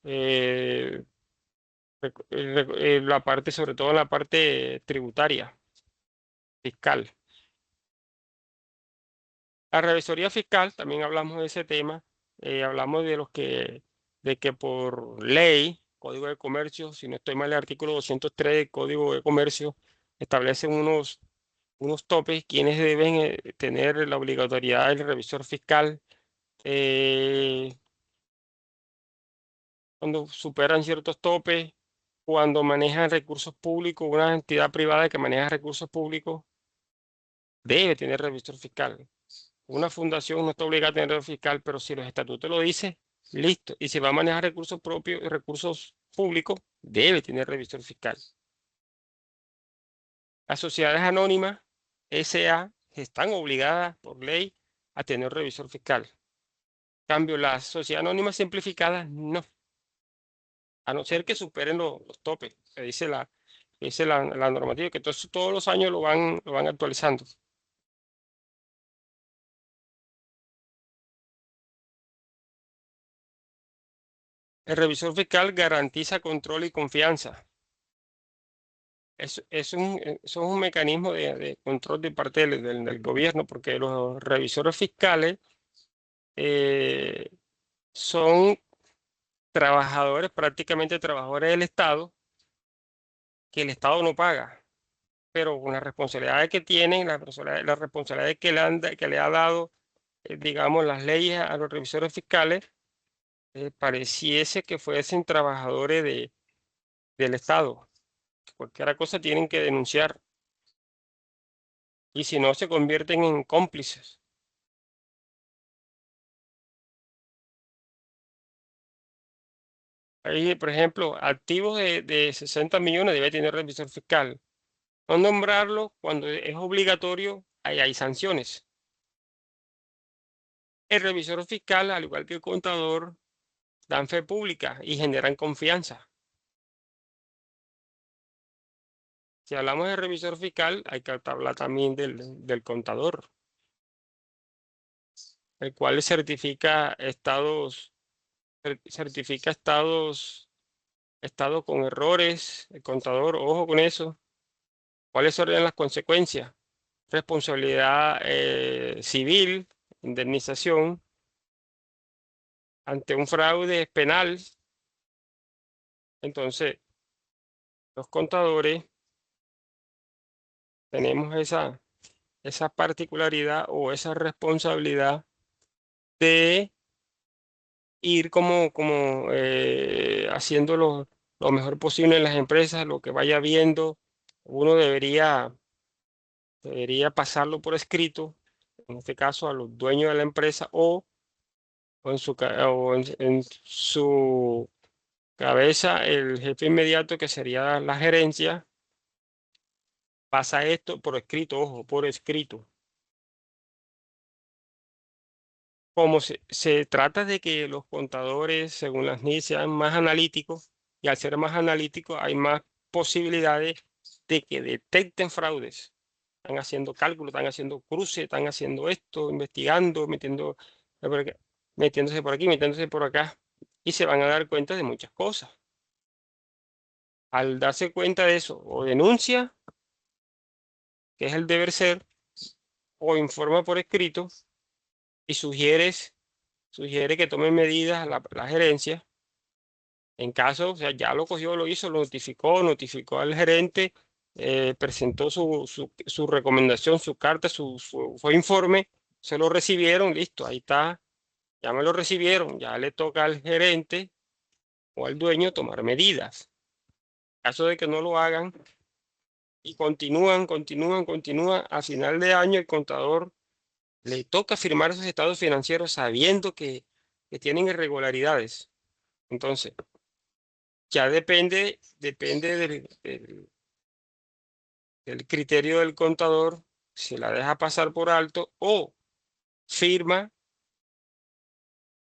eh, la parte, sobre todo en la parte tributaria, fiscal. La revisoría fiscal, también hablamos de ese tema, hablamos de que por ley, Código de Comercio, si no estoy mal, el artículo 203 del Código de Comercio establece unos topes, quienes deben tener la obligatoriedad del revisor fiscal eh, cuando superan ciertos topes, cuando manejan recursos públicos, una entidad privada que maneja recursos públicos debe tener revisor fiscal. Una fundación no está obligada a tener revisor fiscal, pero si los estatutos lo dicen, listo. Y si va a manejar recursos propios, recursos públicos, debe tener revisor fiscal. Las sociedades anónimas, SA, están obligadas por ley a tener revisor fiscal. En cambio, las sociedades anónimas simplificadas, no. A no ser que superen los topes, que dice la normativa, que todos los años lo van actualizando. El revisor fiscal garantiza control y confianza. Eso es un mecanismo de control de parte del gobierno, porque los revisores fiscales eh, son trabajadores, prácticamente trabajadores del Estado, que el Estado no paga, pero con las responsabilidades que tienen, las responsabilidades que le ha dado, digamos, las leyes a los revisores fiscales, pareciese que fuesen trabajadores del Estado. Cualquier cosa tienen que denunciar y si no se convierten en cómplices. Ahí, por ejemplo, activos de 60 millones debe tener revisor fiscal. No nombrarlo cuando es obligatorio, hay sanciones. El revisor fiscal, al igual que el contador, dan fe pública y generan confianza. Si hablamos de revisor fiscal, hay que hablar también del contador. el cual certifica estados con errores. El contador, ojo con eso. ¿Cuáles serían las consecuencias? Responsabilidad civil, indemnización ante un fraude penal. Entonces, los contadores tenemos esa particularidad o esa responsabilidad de ir como haciendo lo mejor posible en las empresas, lo que vaya viendo. Uno debería pasarlo por escrito, en este caso a los dueños de la empresa o en su cabeza el jefe inmediato, que sería la gerencia. Pasa esto por escrito, ojo, por escrito. Como se trata de que los contadores, según las NIC, sean más analíticos, y al ser más analíticos hay más posibilidades de que detecten fraudes. Están haciendo cálculos, están haciendo cruces, están haciendo esto, investigando, metiéndose por aquí, metiéndose por acá, y se van a dar cuenta de muchas cosas. Al darse cuenta de eso, o denuncia, que es el deber ser, o informa por escrito y sugiere que tomen medidas la gerencia. En caso, o sea, ya lo cogió, lo hizo, lo notificó al gerente, presentó su recomendación, su carta, fue informe, se lo recibieron, listo, ahí está, ya me lo recibieron, ya le toca al gerente o al dueño tomar medidas. En caso de que no lo hagan y continúan, a final de año el contador le toca firmar esos estados financieros sabiendo que tienen irregularidades. Entonces, ya depende del criterio del contador, si la deja pasar por alto o firma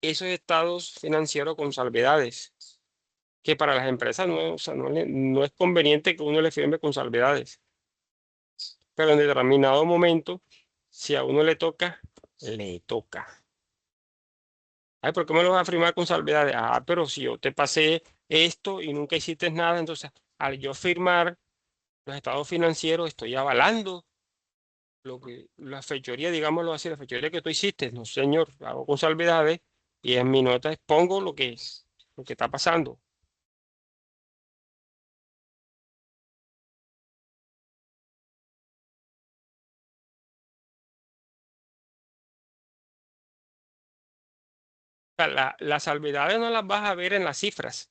esos estados financieros con salvedades, que para las empresas no, o sea, no es conveniente que uno le firme con salvedades, pero en determinado momento, si a uno le toca, le toca. Ay, ¿por qué me lo vas a firmar con salvedades? Ah, pero si yo te pasé esto y nunca hiciste nada, entonces al yo firmar los estados financieros estoy avalando la fechoría, digámoslo así, la fechoría que tú hiciste. No, señor, hago con salvedades y en mi nota expongo lo que está pasando. O sea, las salvedades no las vas a ver en las cifras,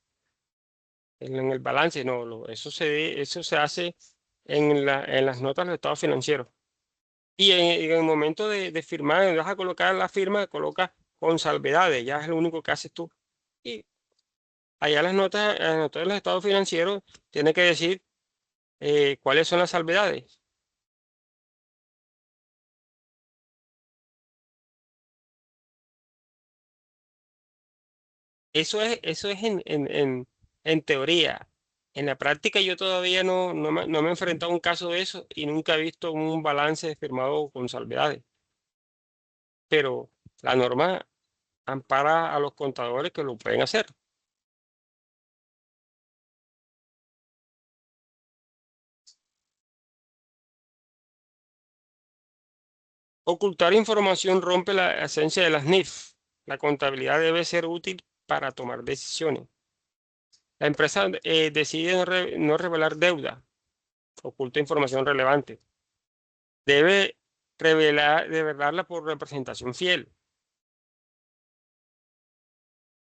en el balance, no, eso se hace en las notas del estado financiero. Y en el momento de firmar, vas a colocar la firma, coloca con salvedades, ya es lo único que haces tú. Y allá las notas de los estados financieros tiene que decir cuáles son las salvedades. Eso es en teoría. En la práctica yo todavía no me he enfrentado a un caso de eso y nunca he visto un balance firmado con salvedades. Pero la norma ampara a los contadores que lo pueden hacer. Ocultar información rompe la esencia de las NIF. La contabilidad debe ser útil para tomar decisiones. La empresa decide no revelar deuda, oculta información relevante. Debe revelarla por representación fiel,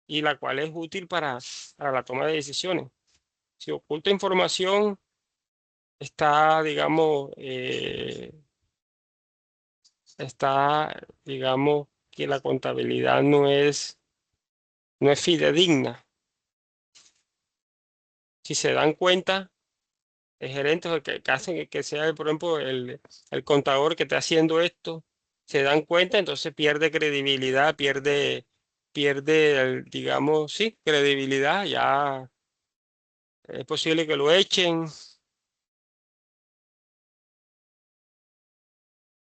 y la cual es útil para la toma de decisiones. Si oculta información, digamos, digamos que la contabilidad no es fidedigna. Si se dan cuenta, el gerente o el que hace que sea, por ejemplo, el contador que está haciendo esto, se dan cuenta, entonces pierde credibilidad, digamos, sí, credibilidad, ya es posible que lo echen.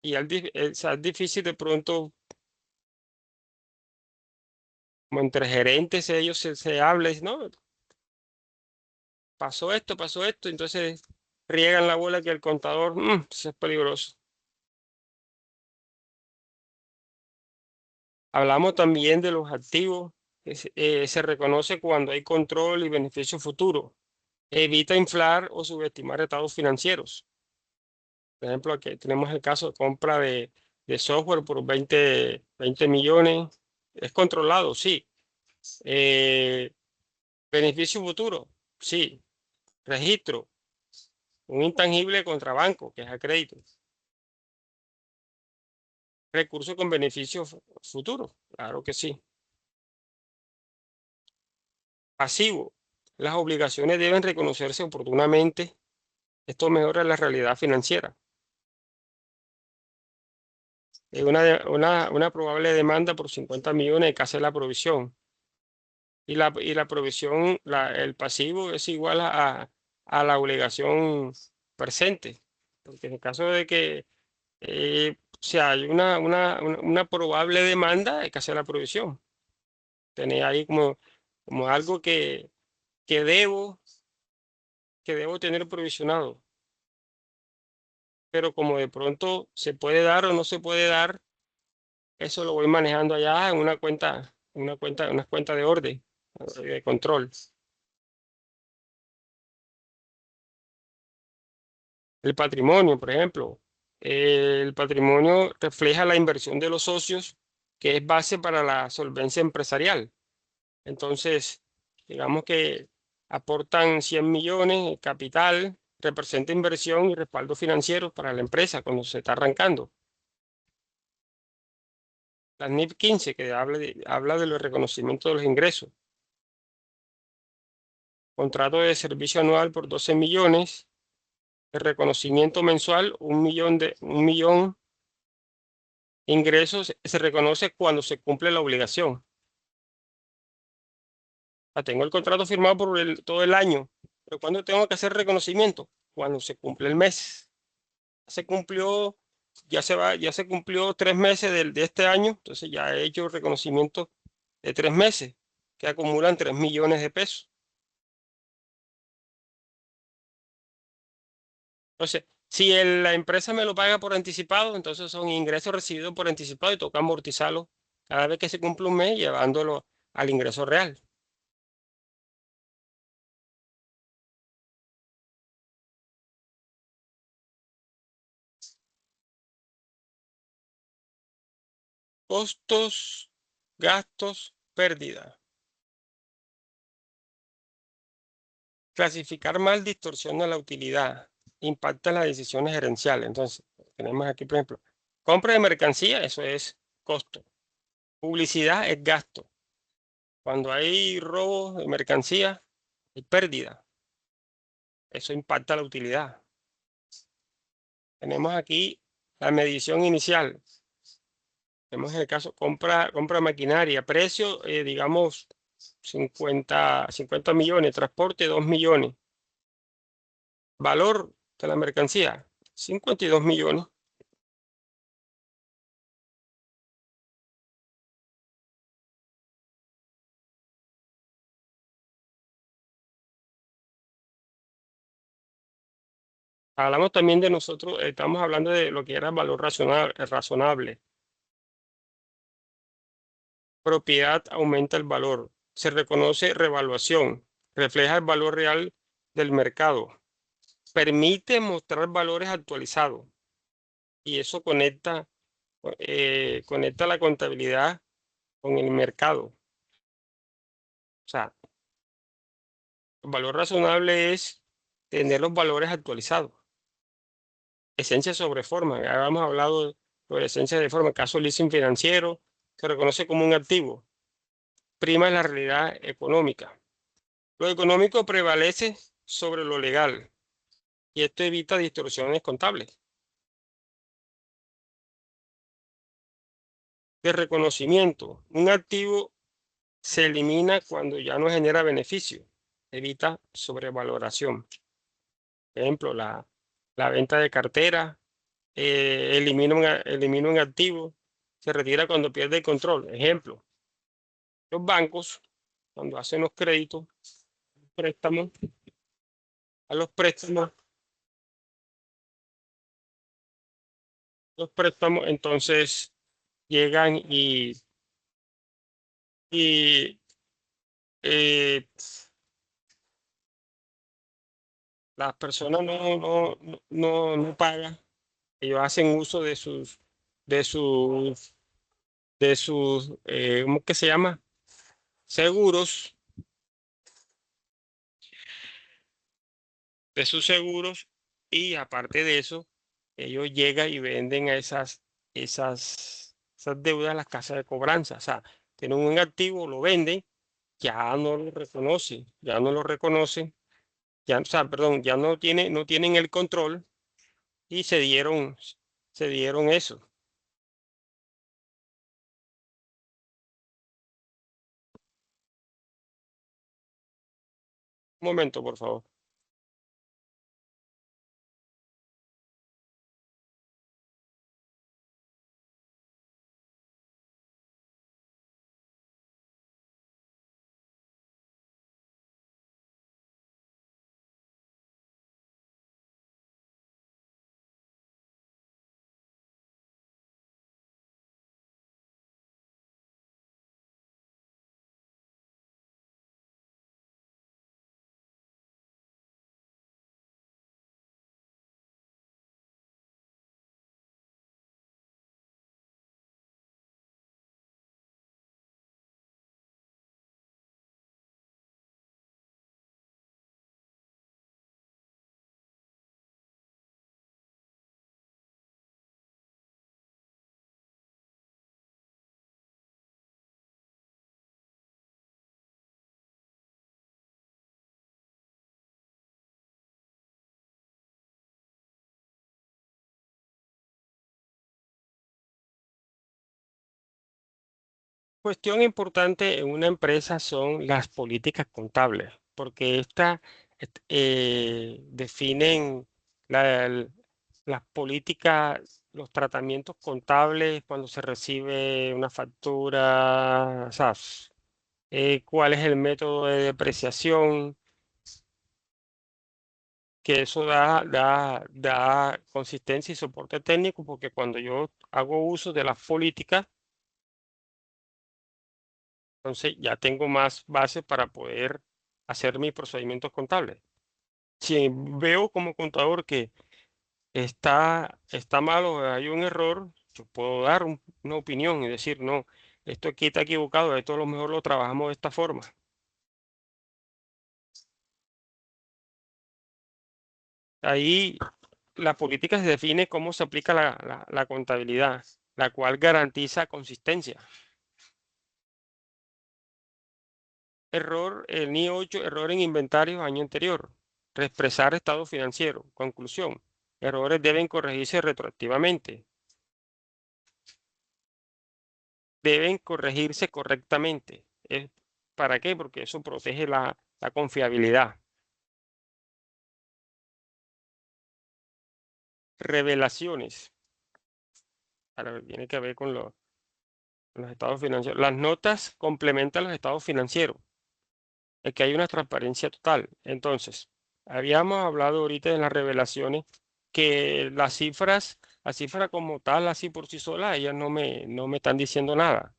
Y o sea, es difícil de pronto como entre gerentes ellos se habla, y no, pasó esto, entonces riegan la bola que el contador, eso es peligroso. Hablamos también de los activos, que se reconoce cuando hay control y beneficio futuro. Evita inflar o subestimar estados financieros. Por ejemplo, aquí tenemos el caso de compra de software por 20 millones. Es controlado, sí. Eh, beneficio futuro, sí. Registro, un intangible contra banco, que es a crédito. Recurso con beneficio futuro, claro que sí. Pasivo, las obligaciones deben reconocerse oportunamente. Esto mejora la realidad financiera. Una probable demanda por 50 millones hay que hacer la provisión. Y la provisión, el pasivo es igual a la obligación presente. Porque en el caso de que si hay una probable demanda, hay que hacer la provisión. Tener ahí como algo que debo, que debo tener provisionado. Pero como de pronto se puede dar o no se puede dar, eso lo voy manejando allá en una cuenta de orden, de control. El patrimonio, por ejemplo. El patrimonio refleja la inversión de los socios, que es base para la solvencia empresarial. Entonces, digamos que aportan 100 millones, capital, representa inversión y respaldo financiero para la empresa cuando se está arrancando. La NIF 15, que habla de los reconocimientos de los ingresos. Contrato de servicio anual por 12 millones. El reconocimiento mensual, 1 millón. Ingresos se reconoce cuando se cumple la obligación. Tengo el contrato firmado por todo el año, pero ¿cuándo tengo que hacer reconocimiento? Cuando se cumple el mes. Se cumplió, ya se cumplió 3 meses de este año, entonces ya he hecho reconocimiento de 3 meses, que acumulan 3 millones de pesos. Entonces, si la empresa me lo paga por anticipado, entonces son ingresos recibidos por anticipado y toca amortizarlo cada vez que se cumple un mes, llevándolo al ingreso real. Costos, gastos, pérdida. Clasificar mal distorsiona la utilidad, impacta las decisiones gerenciales. Entonces, tenemos aquí, por ejemplo, compra de mercancía, eso es costo. Publicidad es gasto. Cuando hay robo de mercancía, hay pérdida. Eso impacta la utilidad. Tenemos aquí la medición inicial. Tenemos el caso compra de maquinaria, precio, digamos, 50 millones, transporte 2 millones. Valor de la mercancía, 52 millones. Hablamos también de nosotros, estamos hablando de lo que era valor razonable. Propiedad aumenta el valor. Se reconoce revaluación. Refleja el valor real del mercado. Permite mostrar valores actualizados. Y eso conecta la contabilidad con el mercado. O sea, el valor razonable es tener los valores actualizados. Esencia sobre forma. Ya habíamos hablado sobre esencia de forma. Caso leasing financiero, se reconoce como un activo. Prima la realidad económica. Lo económico prevalece sobre lo legal y esto evita distorsiones contables. De reconocimiento. Un activo se elimina cuando ya no genera beneficio. Evita sobrevaloración. Ejemplo, la venta de cartera, elimina un activo, se retira cuando pierde el control. Ejemplo, Los bancos, cuando hacen los créditos, préstamos, a los préstamos, entonces llegan y eh, las personas no pagan. Ellos hacen uso de sus, ¿cómo que se llama? Seguros, de sus seguros, y aparte de eso, ellos llegan y venden a esas deudas a las casas de cobranza. O sea, tienen un activo, lo venden, ya no lo reconocen, ya, o sea, perdón, ya no tienen el control y se dieron eso. Un momento, por favor. Cuestión importante en una empresa son las políticas contables, porque estas definen las políticas, los tratamientos contables cuando se recibe una factura, o sea, cuál es el método de depreciación, que eso da consistencia y soporte técnico, porque cuando yo hago uso de las políticas, entonces ya tengo más base para poder hacer mis procedimientos contables. Si veo como contador que está mal o hay un error, yo puedo dar una opinión y decir, no, esto aquí está equivocado, esto a lo mejor lo trabajamos de esta forma. Ahí la política se define cómo se aplica la contabilidad, la cual garantiza consistencia. Error, el NI 8, error en inventario año anterior. Reexpresar estado financiero. Conclusión. Errores deben corregirse retroactivamente. Deben corregirse correctamente. ¿Para qué? Porque eso protege la confiabilidad. Revelaciones. Ahora tiene que ver con los estados financieros. Las notas complementan los estados financieros. Es que hay una transparencia total. Entonces, habíamos hablado ahorita de las revelaciones que la cifra como tal, así por sí sola, ellas no me están diciendo nada.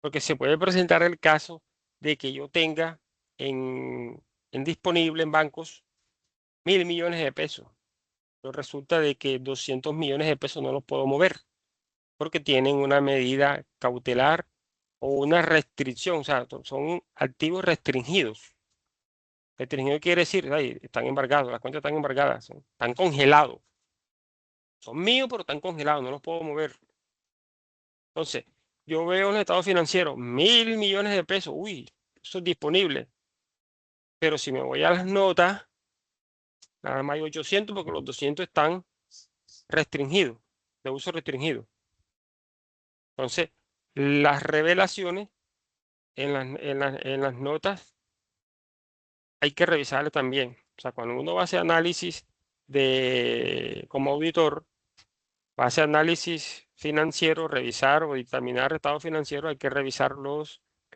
Porque se puede presentar el caso de que yo tenga en disponible en bancos 1.000 millones de pesos. Pero resulta de que 200 millones de pesos no los puedo mover porque tienen una medida cautelar o una restricción, o sea, son activos restringidos. Restringido quiere decir, ay, están embargados, las cuentas están embargadas, están congelados. Son míos, pero están congelados, no los puedo mover. Entonces, yo veo en el estado financiero 1.000 millones de pesos, uy, eso es disponible. Pero si me voy a las notas, nada más hay 800 porque los 200 están restringidos, de uso restringido. Entonces, las revelaciones en las notas hay que revisarlas también. O sea, cuando uno va a hacer análisis como auditor, va a hacer análisis financiero, revisar o dictaminar estado financiero, hay que revisar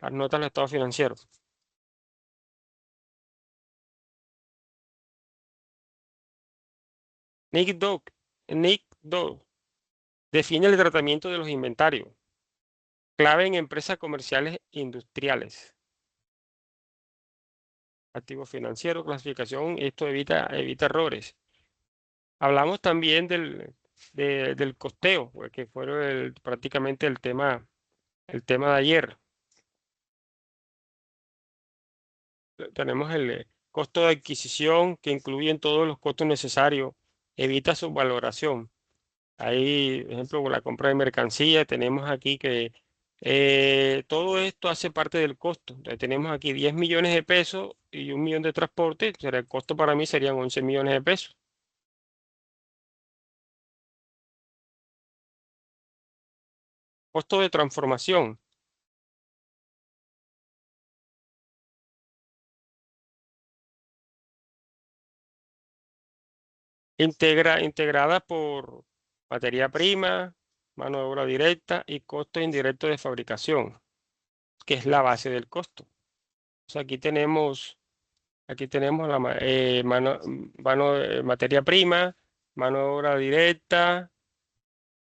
las notas de los estados financieros. Nick Dog define el tratamiento de los inventarios, clave en empresas comerciales e industriales. Activo financiero, clasificación, esto evita errores. Hablamos también del costeo, que fue prácticamente el tema de ayer. Tenemos el costo de adquisición que incluye todos los costos necesarios, evita su valoración. Ahí, por ejemplo, con la compra de mercancía, tenemos aquí que todo esto hace parte del costo. Entonces, tenemos aquí 10 millones de pesos y 1 millón de transporte. El costo para mí serían 11 millones de pesos. Costo de transformación. Integrada por materia prima, mano de obra directa y costo indirecto de fabricación, que es la base del costo. O sea, aquí tenemos materia prima, mano de obra directa,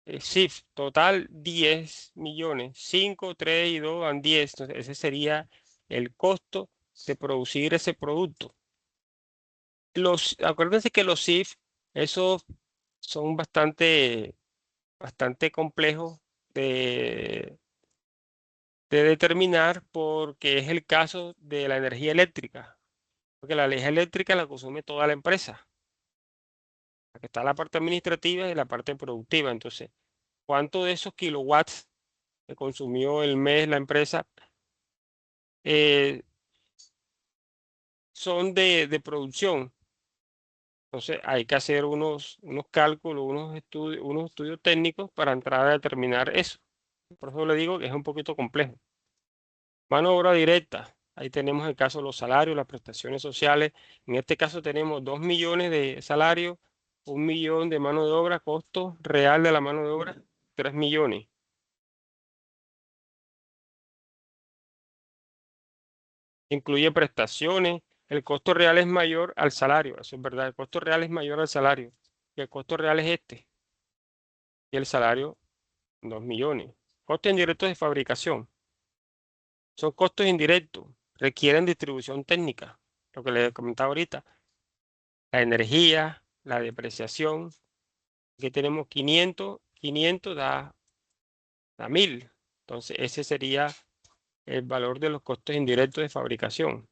SIF, total 10 millones, 5, 3 y 2 dan 10. Entonces, ese sería el costo de producir ese producto. Acuérdense que los SIF, esos son bastante complejos de determinar porque es el caso de la energía eléctrica, porque la energía eléctrica la consume toda la empresa. Aquí está la parte administrativa y la parte productiva. Entonces, ¿cuánto de esos kilowatts que consumió el mes la empresa son de producción? Entonces, hay que hacer unos cálculos, unos estudios técnicos para entrar a determinar eso. Por eso le digo que es un poquito complejo. Mano de obra directa. Ahí tenemos el caso de los salarios, las prestaciones sociales. En este caso tenemos 2 millones de salarios, 1 millón de mano de obra, costo real de la mano de obra, 3 millones. Incluye prestaciones. El costo real es mayor al salario. Eso es verdad. El costo real es mayor al salario. Y el costo real es este. Y el salario, 2 millones. Costos indirectos de fabricación. Son costos indirectos. Requieren distribución técnica. Lo que les comentaba ahorita. La energía, la depreciación. Aquí tenemos 500 da 1000. Entonces, ese sería el valor de los costos indirectos de fabricación.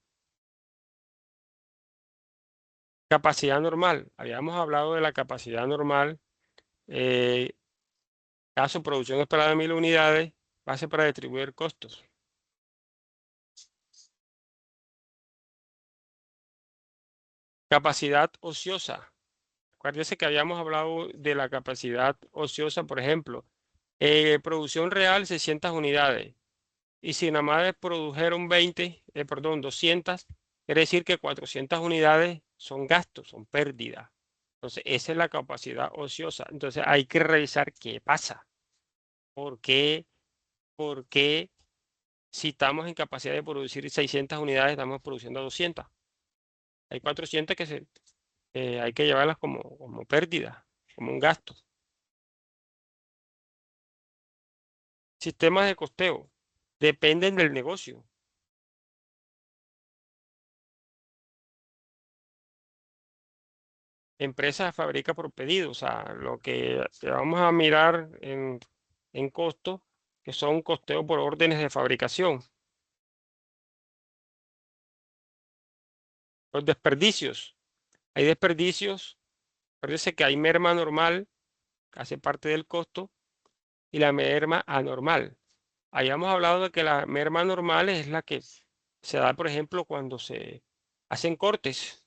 Capacidad normal. Habíamos hablado de la capacidad normal. Caso producción esperada de 1000 unidades, base para distribuir costos. Capacidad ociosa. Acuérdense que habíamos hablado de la capacidad ociosa, por ejemplo, producción real 600 unidades. Y si nada más produjeron 200, quiere decir que 400 unidades son gastos, son pérdidas. Entonces, esa es la capacidad ociosa. Entonces, hay que revisar qué pasa. ¿Por qué? ¿Por qué si estamos en capacidad de producir 600 unidades, estamos produciendo 200? Hay 400 que hay que llevarlas como pérdida, como un gasto. Sistemas de costeo dependen del negocio. Empresa fabrica por pedido, o sea, lo que vamos a mirar en costo, que son costeos por órdenes de fabricación. Los desperdicios. Hay desperdicios, parece que hay merma normal, que hace parte del costo, y la merma anormal. Habíamos hablado de que la merma normal es la que se da, por ejemplo, cuando se hacen cortes.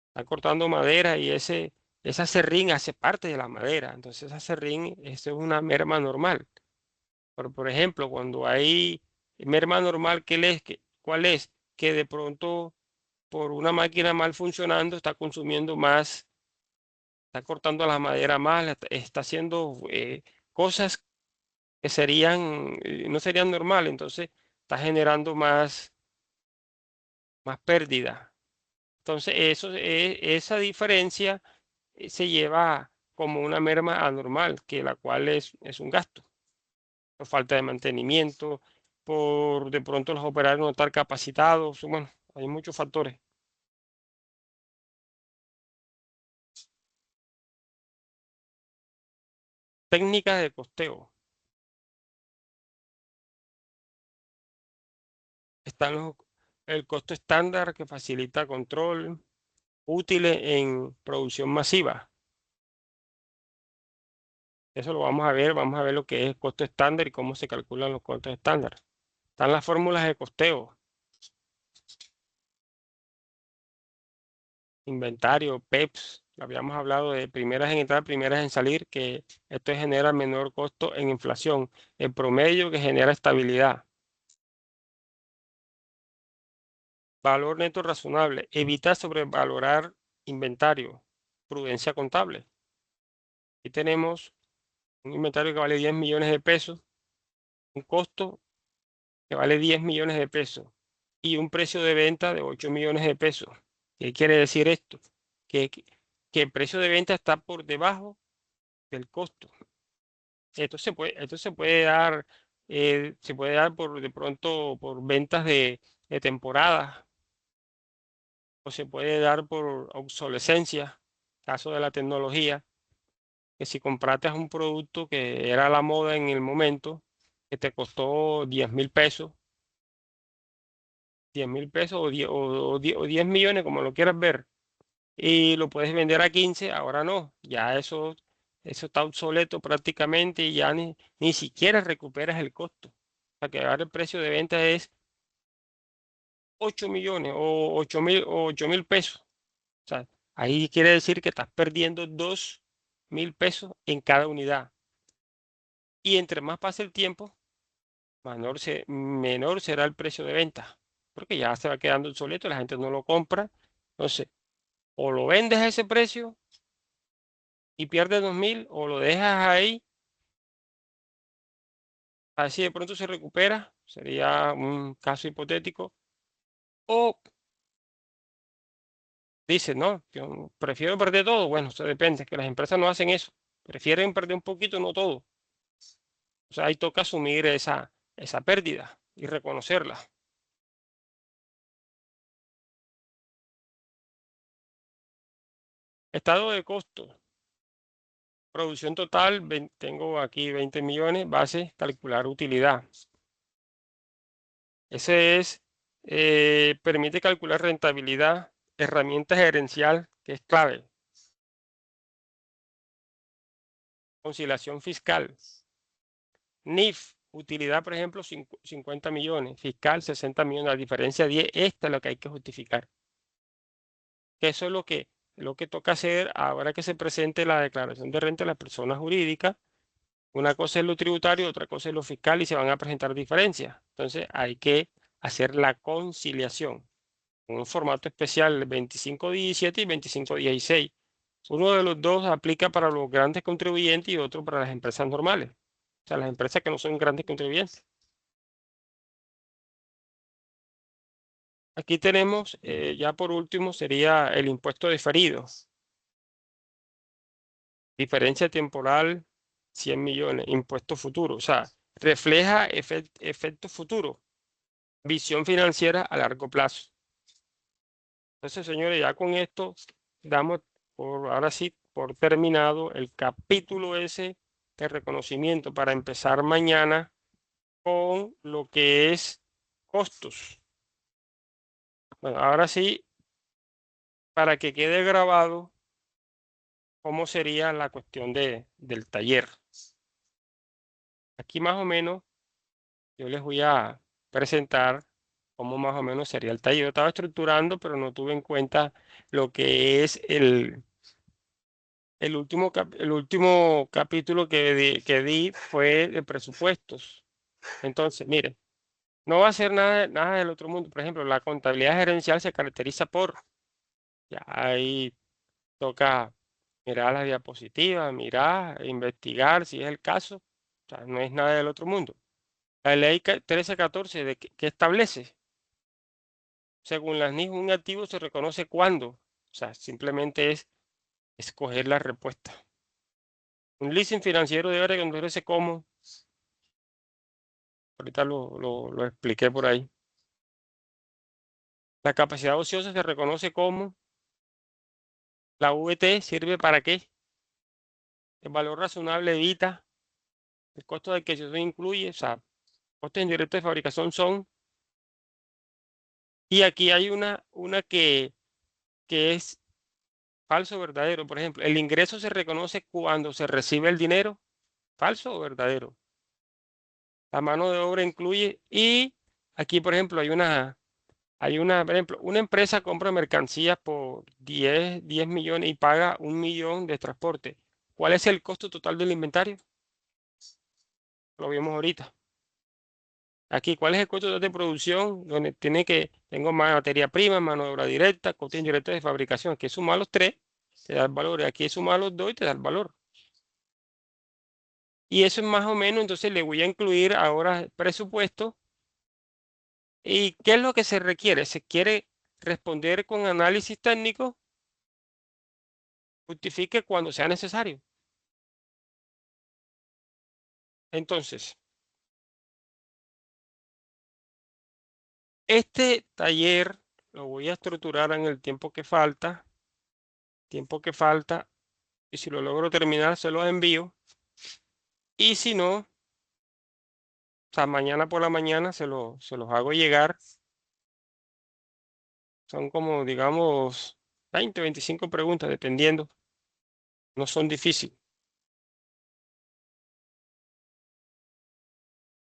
Están cortando madera y esa serrín hace parte de la madera. Entonces esa serrín, eso es una merma normal. Por ejemplo, cuando hay merma normal, ¿cuál es? Que de pronto por una máquina mal funcionando está consumiendo más, está cortando la madera más, está haciendo cosas que serían, no serían normales, entonces está generando más pérdida. Entonces, esa diferencia se lleva como una merma anormal, que la cual es un gasto, por falta de mantenimiento, por de pronto los operarios no estar capacitados, bueno, hay muchos factores. Técnicas de costeo. Están el costo estándar que facilita control, útiles en producción masiva. Eso lo vamos a ver lo que es costo estándar y cómo se calculan los costos estándar. Están las fórmulas de costeo, inventario, PEPs, habíamos hablado de primeras en entrar, primeras en salir, que esto genera menor costo en inflación, el promedio que genera estabilidad. Valor neto razonable, evita sobrevalorar inventario, prudencia contable. Aquí tenemos un inventario que vale 10 millones de pesos, un costo que vale 10 millones de pesos y un precio de venta de 8 millones de pesos. ¿Qué quiere decir esto? Que el precio de venta está por debajo del costo. Esto se puede dar por de pronto por ventas de temporada o se puede dar por obsolescencia, caso de la tecnología, que si compraste un producto que era la moda en el momento, que te costó 10.000 pesos, 10.000 pesos o 10 millones, como lo quieras ver, y lo puedes vender a 15, ahora no, ya eso está obsoleto prácticamente y ya ni siquiera recuperas el costo. O sea que ahora el precio de venta es 8 millones o 8.000 pesos. O sea, ahí quiere decir que estás perdiendo 2.000 pesos en cada unidad. Y entre más pase el tiempo, menor será el precio de venta, porque ya se va quedando obsoleto, la gente no lo compra. Entonces, o lo vendes a ese precio y pierdes 2.000, o lo dejas ahí, así de pronto se recupera, sería un caso hipotético, o dices, no, yo prefiero perder todo. Bueno, eso depende, que las empresas no hacen eso, prefieren perder un poquito, no todo. O sea, ahí toca asumir esa pérdida y reconocerla. Estado de costo. Producción total, tengo aquí 20 millones, base, calcular utilidad. Ese permite calcular rentabilidad, herramienta gerencial, que es clave. Conciliación fiscal. NIF, utilidad, por ejemplo, 50 millones, fiscal 60 millones, la diferencia 10, esta es lo que hay que justificar. Eso es lo que toca hacer ahora que se presente la declaración de renta de las personas jurídicas. Una cosa es lo tributario, otra cosa es lo fiscal y se van a presentar diferencias. Entonces hay que hacer la conciliación en un formato especial 2517 y 2516. Uno de los dos aplica para los grandes contribuyentes y otro para las empresas normales. O sea, las empresas que no son grandes contribuyentes. Aquí tenemos, ya por último, sería el impuesto diferido. Diferencia temporal, 100 millones. Impuesto futuro. O sea, refleja efectos futuros. Visión financiera a largo plazo. Entonces, señores, ya con esto damos ahora sí por terminado el capítulo ese de reconocimiento para empezar mañana con lo que es costos. Bueno, ahora sí, para que quede grabado cómo sería la cuestión del taller. Aquí más o menos yo les voy a presentar cómo más o menos sería el taller. Yo estaba estructurando, pero no tuve en cuenta lo que es el último capítulo que di fue de presupuestos. Entonces, miren, no va a ser nada del otro mundo. Por ejemplo, la contabilidad gerencial se caracteriza por, ya ahí toca mirar las diapositivas, mirar, investigar si es el caso. O sea, no es nada del otro mundo. La ley 1314 de que establece, según las NIF, un activo se reconoce cuando. O sea, simplemente es escoger la respuesta. Un leasing financiero debe reconocerse como. Ahorita lo expliqué por ahí. La capacidad ociosa se reconoce como. La VT sirve para qué. El valor razonable evita. El costo de adquisición incluye. O sea, costos indirectos de fabricación son. Y aquí hay una que es falso o verdadero. Por ejemplo, el ingreso se reconoce cuando se recibe el dinero. ¿Falso o verdadero? La mano de obra incluye. Y aquí, por ejemplo, por ejemplo, una empresa compra mercancías por 10 millones y paga 1 millón de transporte. ¿Cuál es el costo total del inventario? Lo vimos ahorita. Aquí, ¿cuál es el costo total de producción? Donde tengo materia prima, mano de obra directa, costos indirectos de fabricación. Aquí suma los tres, te da el valor. Aquí suma los dos y te da el valor. Y eso es más o menos, entonces le voy a incluir ahora presupuesto. ¿Y qué es lo que se requiere? Se quiere responder con análisis técnico, justifique cuando sea necesario. Entonces, este taller lo voy a estructurar en el tiempo que falta, y si lo logro terminar, se los envío. Y si no, o sea, mañana por la mañana se los hago llegar. Son como, digamos, 20, 25 preguntas, dependiendo. No son difíciles.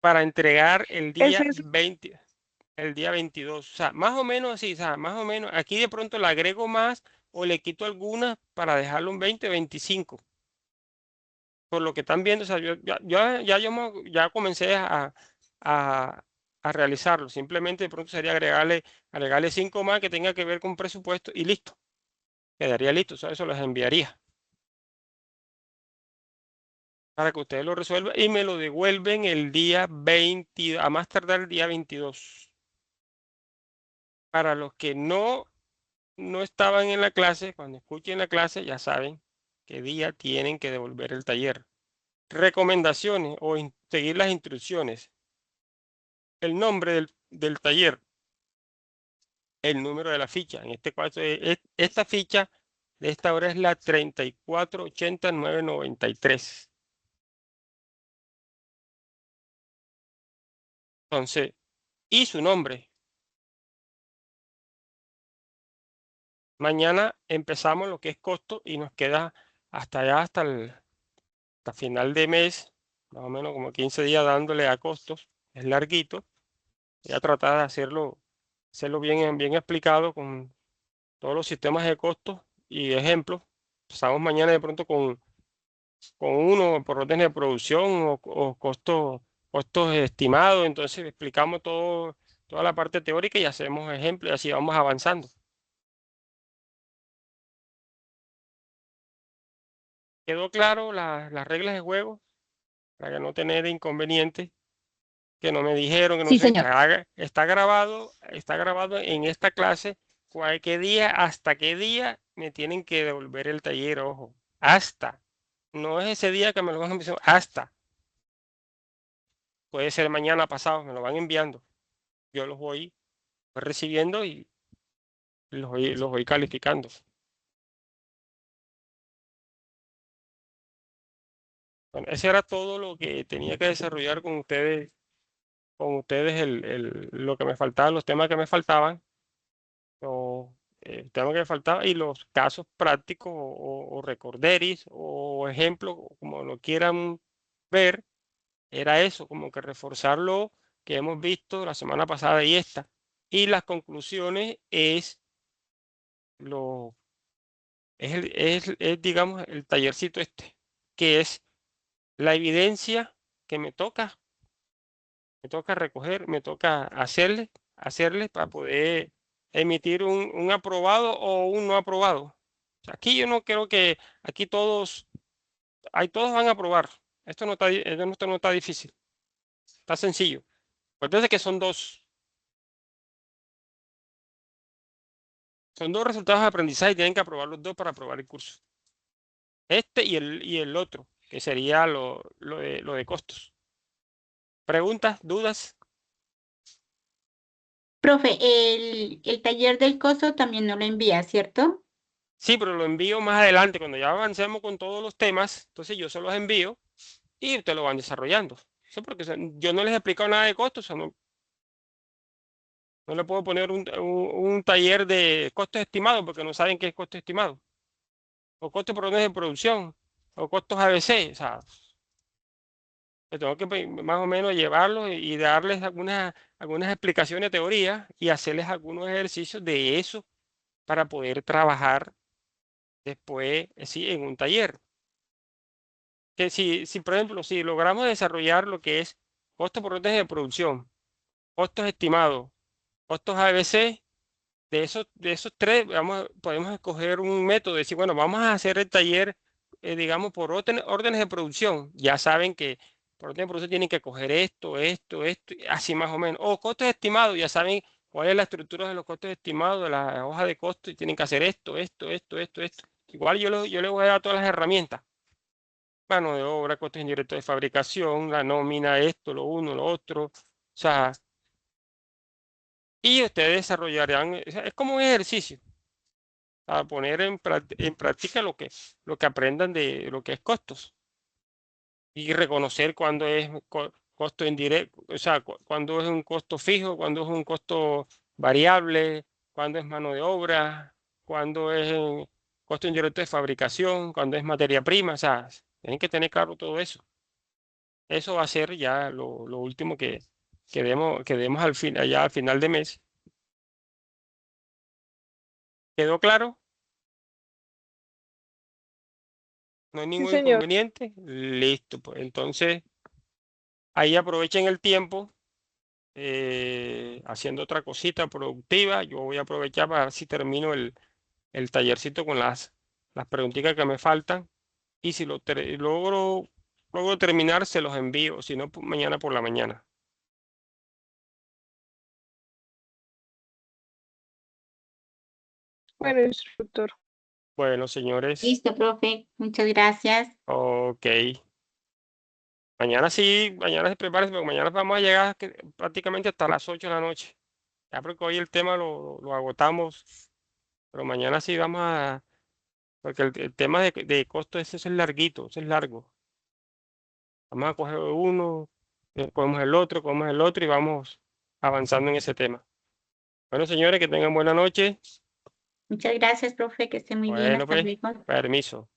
Para entregar el día 20, el día 22. O sea, más o menos así, o sea, más o menos. Aquí de pronto le agrego más o le quito algunas para dejarlo un 20, 25. Por lo que están viendo, o sea, ya comencé a, a realizarlo. Simplemente de pronto sería agregarle 5 más que tenga que ver con presupuesto y listo. Quedaría listo, o sea, eso les enviaría para que ustedes lo resuelvan y me lo devuelven el día 20, a más tardar el día 22. Para los que no estaban en la clase, cuando escuchen la clase ya saben qué día tienen que devolver el taller. Recomendaciones o seguir las instrucciones. El nombre del taller, el número de la ficha. En este caso, esta ficha de esta hora es la 3480-993. Entonces, y su nombre. Mañana empezamos lo que es costo y nos queda hasta allá, hasta final de mes, más o menos como 15 días dándole a costos. Es larguito. Voy a tratar de hacerlo bien explicado con todos los sistemas de costos y ejemplos. Empezamos mañana de pronto con uno por orden de producción o costos estimados. Entonces explicamos toda la parte teórica y hacemos ejemplos y así vamos avanzando. ¿Quedó claro las reglas de juego? Para que no tener inconvenientes que no me dijeron, que no Sí, sé, señor. está grabado en esta clase, cualquier día, hasta qué día me tienen que devolver el taller, ojo, hasta, no es ese día que me lo van a enviar, hasta, puede ser mañana pasado, me lo van enviando, yo los voy recibiendo y los voy calificando. Bueno, ese era todo lo que tenía que desarrollar con ustedes lo que me faltaba, los temas que me faltaban. O tengo que faltar y los casos prácticos o recorderis o ejemplos, como lo quieran ver, era eso, como que reforzar lo que hemos visto la semana pasada y esta. Y las conclusiones lo, digamos, el tallercito este, que es la evidencia que me toca recoger, me toca hacerle para poder emitir un aprobado o un no aprobado. O sea, aquí yo no creo que aquí todos van a aprobar. Esto no está difícil. Está sencillo. Acuérdense que son dos. Son dos resultados de aprendizaje y tienen que aprobar los dos para aprobar el curso. Este y el otro, que sería lo de costos. ¿Preguntas? ¿Dudas? Profe, el taller del costo también no lo envía, ¿cierto? Sí, pero lo envío más adelante. Cuando ya avancemos con todos los temas, entonces yo se los envío y ustedes lo van desarrollando. Sí, porque yo no les he explicado nada de costos. O sea, no le puedo poner un taller de costos estimados porque no saben qué es costo estimado. O costos por órdenes de producción. O costos ABC. O sea, tengo que más o menos llevarlos y darles algunas explicaciones de teoría y hacerles algunos ejercicios de eso para poder trabajar después, sí, en un taller. Que si, por ejemplo, si logramos desarrollar lo que es costos por órdenes de producción, costos estimados, costos ABC, de esos tres, podemos escoger un método, decir, bueno, vamos a hacer el taller, digamos, por órdenes de producción. Ya saben que por orden de producción tienen que coger esto, y así más o menos. O costos estimados, ya saben cuál es la estructura de los costos estimados, de la hoja de costos, y tienen que hacer esto. Igual yo les voy a dar todas las herramientas. Mano de obra, costos indirectos de fabricación, la nómina, esto, lo uno, lo otro. O sea, y ustedes desarrollarán, o sea, es como un ejercicio a poner en práctica lo que aprendan de lo que es costos y reconocer cuándo es costo indirecto, o sea, cuándo es un costo fijo, cuándo es un costo variable, cuándo es mano de obra, cuándo es costo indirecto de fabricación, cuándo es materia prima, o sea, tienen que tener claro todo eso. Eso va a ser ya lo último que demos allá al final de mes. ¿Quedó claro? No hay Sí, ningún señor. inconveniente. Listo, pues entonces ahí aprovechen el tiempo haciendo otra cosita productiva. Yo voy a aprovechar para ver si termino el tallercito con las preguntitas que me faltan. Y si logro terminar, se los envío. Si no, mañana por la mañana. Bueno, instructor. Bueno, señores, Listo, profe. Muchas gracias. ok. Mañana se preparen porque mañana vamos a llegar prácticamente hasta las 8 de la noche. Ya porque hoy el tema lo agotamos, pero mañana sí vamos a, porque el tema de costo ese es larguito, ese es largo. Vamos a coger uno, cogemos el otro y vamos avanzando en ese tema. Bueno, señores, que tengan buena noche. Muchas gracias, profe. Que esté muy bien. Bueno, Hasta pues, luego. permiso.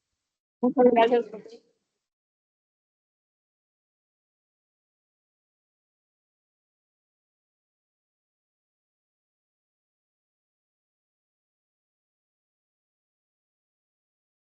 Muchas gracias, profe.